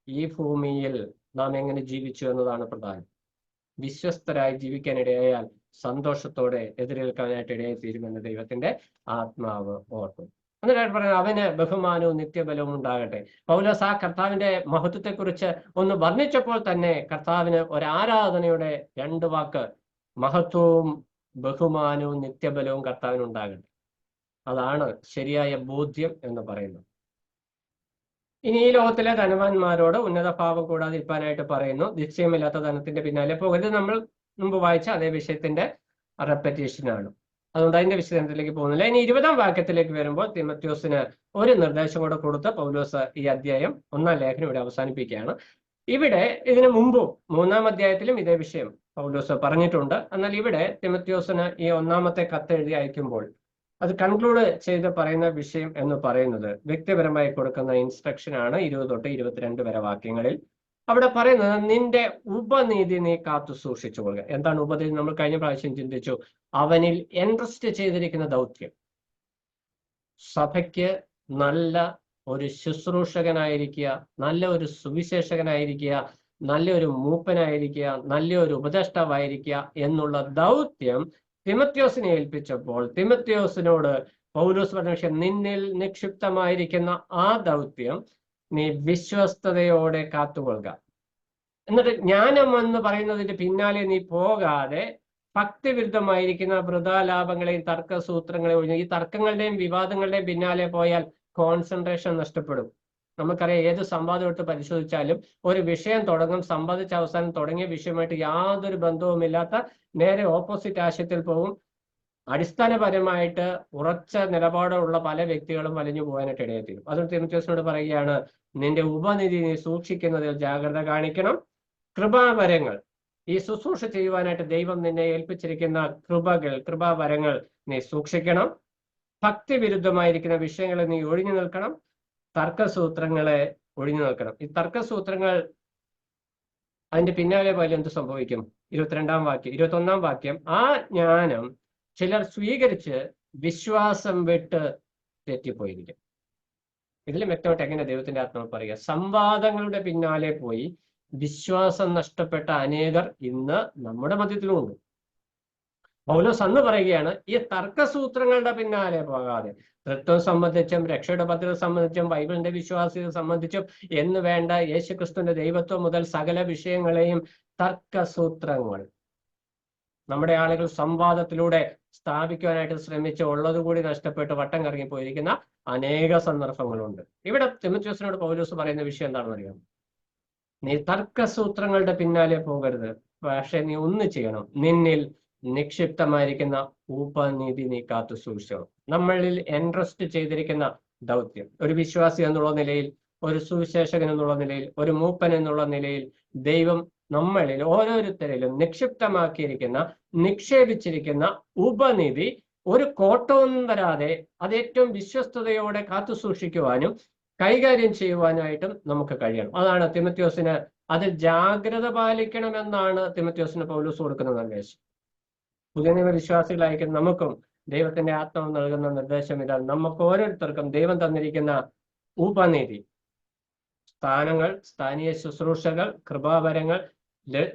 ഈ ഭൂമിയിൽ നാം എങ്ങനെ ജീവിച്ചു എന്നതാണ് പ്രധാനം. വിശ്വസ്തരായി ജീവിക്കാനിടയായാൽ സന്തോഷത്തോടെ എതിരേൽക്കാനായിട്ട് ഇടയായി തീരുമെന്ന് ദൈവത്തിന്റെ ആത്മാവ് ഓർക്കും. എന്നിട്ട് പറയുന്നത് അവന് ബഹുമാനവും നിത്യബലവും ഉണ്ടാകട്ടെ. പൗലോസ് ആ കർത്താവിന്റെ മഹത്വത്തെക്കുറിച്ച് ഒന്ന് വർണ്ണിച്ചപ്പോൾ തന്നെ കർത്താവിന് ഒരു ആരാധനയുടെ 2 വാക്ക്, മഹത്വവും ബഹുമാനവും നിത്യബലവും കർത്താവിന് ഉണ്ടാകട്ടെ. അതാണ് ശരിയായ ബോധ്യം എന്ന് പറയുന്നത്. ഇനി ഈ ലോകത്തിലെ ധനവാന്മാരോട് ഉന്നത ഭാവം കൂടാതെ ഇരിക്കാനായിട്ട് പറയുന്നു. നിശ്ചയമില്ലാത്ത ധനത്തിന്റെ പിന്നാലെ പോകരുത്. നമ്മൾ മുമ്പ് വായിച്ച അതേ വിഷയത്തിന്റെ റെപ്പറ്റീഷനാണ്, അതുകൊണ്ട് അതിന്റെ വിശദീകരണത്തിലേക്ക് പോകുന്നില്ല. ഇനി 20-ാം വാക്യത്തിലേക്ക് വരുമ്പോൾ തിമത്യോസിന് ഒരു നിർദ്ദേശം കൂടെ കൊടുത്ത് പൗലോസ് ഈ അധ്യായം 1-ാം ലേഖനം ഇവിടെ അവസാനിപ്പിക്കുകയാണ്. ഇവിടെ ഇതിനു മുമ്പും 3-ാം അധ്യായത്തിലും ഇതേ വിഷയം പൗലോസ് പറഞ്ഞിട്ടുണ്ട്. എന്നാൽ ഇവിടെ തിമത്യോസിന് ഈ 1-ാമത്തെ കത്ത് എഴുതി അയക്കുമ്പോൾ അത് കൺക്ലൂഡ് ചെയ്ത് പറയുന്ന വിഷയം എന്ന് പറയുന്നത് വ്യക്തിപരമായി കൊടുക്കുന്ന ഇൻസ്ട്രക്ഷൻ ആണ്. 20 തൊട്ട് 22 വരെ വാക്യങ്ങളിൽ അവിടെ പറയുന്നത് നിന്റെ ഉപനീതി നീ കാത്തു സൂക്ഷിച്ചു കൊള്ളുക. എന്താണ് ഉപനീതി? നമ്മൾ കഴിഞ്ഞ പ്രാവശ്യം ചിന്തിച്ചു. അവനിൽ എൻട്രസ്റ്റ് ചെയ്തിരിക്കുന്ന ദൗത്യം, സഭയ്ക്ക് നല്ല ഒരു ശുശ്രൂഷകനായിരിക്കുക, നല്ല ഒരു സുവിശേഷകനായിരിക്കുക, നല്ലൊരു മൂപ്പനായിരിക്കുക, നല്ലൊരു ഉപദേഷ്ടാവായിരിക്കുക എന്നുള്ള ദൗത്യം തിമത്യോസിനെ ഏൽപ്പിച്ചപ്പോൾ തിമത്യോസിനോട് പൗലോസ് പറഞ്ഞ വിഷയം, നിന്നിൽ നിക്ഷിപ്തമായിരിക്കുന്ന ആ ദൗത്യം നീ വിശ്വസ്തയോടെ കാത്തുകൊള്ളുക. എന്നിട്ട് ജ്ഞാനം എന്ന് പറയുന്നതിന്റെ പിന്നാലെ നീ പോകാതെ ഭക്തിവിരുദ്ധമായിരിക്കുന്ന വൃഥാലാഭങ്ങളെയും തർക്കസൂത്രങ്ങളെയും ഒഴിഞ്ഞ്, ഈ തർക്കങ്ങളുടെയും വിവാദങ്ങളുടെയും പിന്നാലെ പോയാൽ കോൺസെൻട്രേഷൻ നഷ്ടപ്പെടും. നമുക്കറിയാം, ഏത് സംവാദം എടുത്ത് പരിശോധിച്ചാലും ഒരു വിഷയം തുടങ്ങും, സംവാദിച്ച അവസാനം തുടങ്ങിയ വിഷയമായിട്ട് യാതൊരു ബന്ധവുമില്ലാത്ത നേരെ ഓപ്പോസിറ്റ് ആശയത്തിൽ പോകും. അടിസ്ഥാനപരമായിട്ട് ഉറച്ച നിലപാടുള്ള പല വ്യക്തികളും വലിഞ്ഞു പോകാനായിട്ട് ഇടയെത്തിരും. അതുകൊണ്ട് തിമത്യോസിനോട് പറയുകയാണ്, നിന്റെ ഉപനിധി നീ സൂക്ഷിക്കുന്നതിൽ ജാഗ്രത കാണിക്കണം. കൃപാവരങ്ങൾ, ഈ ശുശ്രൂഷ ചെയ്യുവാനായിട്ട് ദൈവം നിന്നെ ഏൽപ്പിച്ചിരിക്കുന്ന കൃപാവരങ്ങൾ നീ സൂക്ഷിക്കണം. ഭക്തിവിരുദ്ധമായിരിക്കുന്ന വിഷയങ്ങളെ നീ ഒഴിഞ്ഞു നിൽക്കണം. തർക്കസൂത്രങ്ങളെ ഒഴിഞ്ഞു നിൽക്കണം. ഈ തർക്കസൂത്രങ്ങൾ അതിന്റെ പിന്നാലെ പോയാൽ എന്ത് സംഭവിക്കും? 22-ാം വാക്യം 21-ാം വാക്യം, ആ ജ്ഞാനം ചിലർ സ്വീകരിച്ച് വിശ്വാസം വിട്ട് തെറ്റിപ്പോയിരിക്കും. ഇതിലും വ്യക്തമായിട്ട് എങ്ങനെ ദൈവത്തിന്റെ ആത്മാവ് പറയുക? സംവാദങ്ങളുടെ പിന്നാലെ പോയി വിശ്വാസം നഷ്ടപ്പെട്ട അനേകർ ഇന്ന് നമ്മുടെ മധ്യത്തിലുമുണ്ട്. പൗലോസ് അന്ന് പറയുകയാണ്, ഈ തർക്കസൂത്രങ്ങളുടെ പിന്നാലെ പോകാതെ തൃത്വം സംബന്ധിച്ചും രക്ഷയുടെ പദ്ധതി സംബന്ധിച്ചും ബൈബിളിന്റെ വിശ്വാസ്യത സംബന്ധിച്ചും എന്ന് വേണ്ട യേശുക്രിസ്തുവിന്റെ ദൈവത്വം മുതൽ സകല വിഷയങ്ങളെയും തർക്കസൂത്രങ്ങൾ നമ്മുടെ ആളുകൾ സംവാദത്തിലൂടെ സ്ഥാപിക്കുവാനായിട്ട് ശ്രമിച്ച് ഉള്ളതുകൂടി നഷ്ടപ്പെട്ട് വട്ടം കറങ്ങിപ്പോയിരിക്കുന്ന അനേക സന്ദർഭങ്ങളുണ്ട്. ഇവിടെ തിമത്യോസിനോട് പൗലോസ് പറയുന്ന വിഷയം എന്താണെന്ന് അറിയാം? നീ തർക്കസൂത്രങ്ങളുടെ പിന്നാലെ പോകരുത്, പക്ഷെ നീ ഒന്ന് ചെയ്യണം, നിന്നിൽ നിക്ഷിപ്തമായിരിക്കുന്ന ഉപനിധി നീ കാത്തു സൂക്ഷിക്കണം. നമ്മളിൽ എൻട്രസ്റ്റ് ചെയ്തിരിക്കുന്ന ദൗത്യം, ഒരു വിശ്വാസി എന്നുള്ള നിലയിൽ, ഒരു സുവിശേഷകൻ എന്നുള്ള നിലയിൽ, ഒരു മൂപ്പൻ എന്നുള്ള നിലയിൽ ദൈവം നമ്മളിൽ ഓരോരുത്തരിലും നിക്ഷിപ്തമാക്കിയിരിക്കുന്ന, നിക്ഷേപിച്ചിരിക്കുന്ന ഉപനിധി ഒരു കോട്ടവും വരാതെ അത് ഏറ്റവും വിശ്വസ്തയോടെ കാത്തു സൂക്ഷിക്കുവാനും കൈകാര്യം ചെയ്യുവാനായിട്ടും നമുക്ക് കഴിയണം. അതാണ് തിമത്യോസിന് അതിൽ ജാഗ്രത പാലിക്കണമെന്നാണ് തിമത്യോസിന് പൗലോസ് കൊടുക്കുന്ന നിർദ്ദേശം. പുതിയ നിയമ വിശ്വാസികളായിരിക്കും നമുക്കും ദൈവത്തിന്റെ ആത്മാവ് നൽകുന്ന നിർദ്ദേശം ഇതാണ്. നമുക്ക് ഓരോരുത്തർക്കും ദൈവം തന്നിരിക്കുന്ന ഉപനിധി, സ്ഥാനങ്ങൾ, സ്ഥാനീയ ശുശ്രൂഷകൾ, കൃപാവരങ്ങൾ,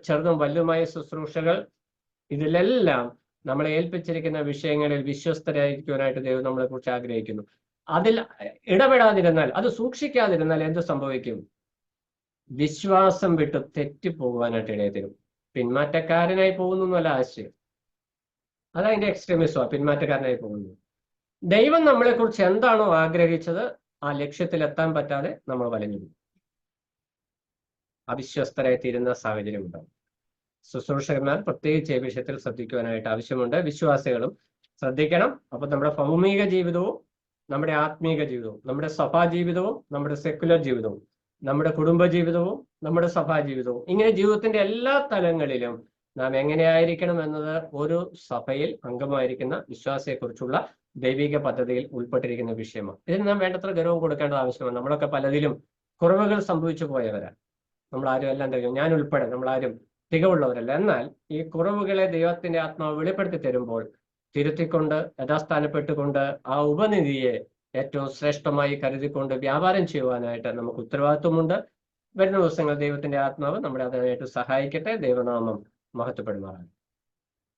ചെറുതും വലുതുമായ ശുശ്രൂഷകൾ, ഇതിലെല്ലാം നമ്മളെ ഏൽപ്പിച്ചിരിക്കുന്ന വിഷയങ്ങളിൽ വിശ്വസ്തരായിരിക്കുവാനായിട്ട് ദൈവം നമ്മളെ കുറിച്ച് ആഗ്രഹിക്കുന്നു. അതിൽ ഇടപെടാതിരുന്നാൽ, അത് സൂക്ഷിക്കാതിരുന്നാൽ എന്ത് സംഭവിക്കും? വിശ്വാസം വിട്ട് തെറ്റിപ്പോകുവാനായിട്ട് ഇടയത്തരും. പിന്മാറ്റക്കാരനായി പോകുന്നല്ല ആശയം. അതതിന്റെ എക്സ്ട്രീമിസമാണ്, പിന്മാറ്റക്കാരനായി പോകുന്നു. ദൈവം നമ്മളെ കുറിച്ച് എന്താണോ ആഗ്രഹിച്ചത് ആ ലക്ഷ്യത്തിലെത്താൻ പറ്റാതെ നമ്മൾ വലഞ്ഞു പോകും. അവിശ്വസ്തരായി തീരുന്ന സാഹചര്യം ഉണ്ടാവും. ശുശ്രൂഷകന്മാർ പ്രത്യേകിച്ച് ഈ വിഷയത്തിൽ ശ്രദ്ധിക്കുവാനായിട്ട് ആവശ്യമുണ്ട്. വിശ്വാസികളും ശ്രദ്ധിക്കണം. അപ്പൊ നമ്മുടെ ഭൗമിക ജീവിതവും നമ്മുടെ ആത്മീക ജീവിതവും, നമ്മുടെ സഭാ ജീവിതവും നമ്മുടെ സെക്കുലർ ജീവിതവും, നമ്മുടെ കുടുംബ ജീവിതവും നമ്മുടെ സഭാ ജീവിതവും, ഇങ്ങനെ ജീവിതത്തിന്റെ എല്ലാ തലങ്ങളിലും നാം എങ്ങനെയായിരിക്കണം എന്നത് ഒരു സഭയിൽ അംഗമായിരിക്കുന്ന വിശ്വാസിയെക്കുറിച്ചുള്ള ദൈവിക പദ്ധതിയിൽ ഉൾപ്പെട്ടിരിക്കുന്ന വിഷയമാണ്. ഇതിന് നാം വേണ്ടത്ര ഗൗരവം കൊടുക്കേണ്ടത് ആവശ്യമാണ്. നമ്മളൊക്കെ പലതിലും കുറവുകൾ സംഭവിച്ചു പോയവരാണ്. നമ്മളാരും എല്ലാം തികയും, ഞാൻ ഉൾപ്പെടെ നമ്മളാരും തികവുള്ളവരല്ല. എന്നാൽ ഈ കുറവുകളെ ദൈവത്തിന്റെ ആത്മാവ് വെളിപ്പെടുത്തി തരുമ്പോൾ തിരുത്തിക്കൊണ്ട്, യഥാസ്ഥാനപ്പെട്ടുകൊണ്ട് ആ ഉപനിധിയെ ഏറ്റവും ശ്രേഷ്ഠമായി കരുതിക്കൊണ്ട് വ്യാപാരം ചെയ്യുവാനായിട്ട് നമുക്ക് ഉത്തരവാദിത്വമുണ്ട്. വരുന്ന ദിവസങ്ങൾ ദൈവത്തിന്റെ ആത്മാവ് നമ്മളെ അതിനായിട്ട് സഹായിക്കട്ടെ. ദൈവനാമം മഹത്വപ്പെടുമാറാണ്.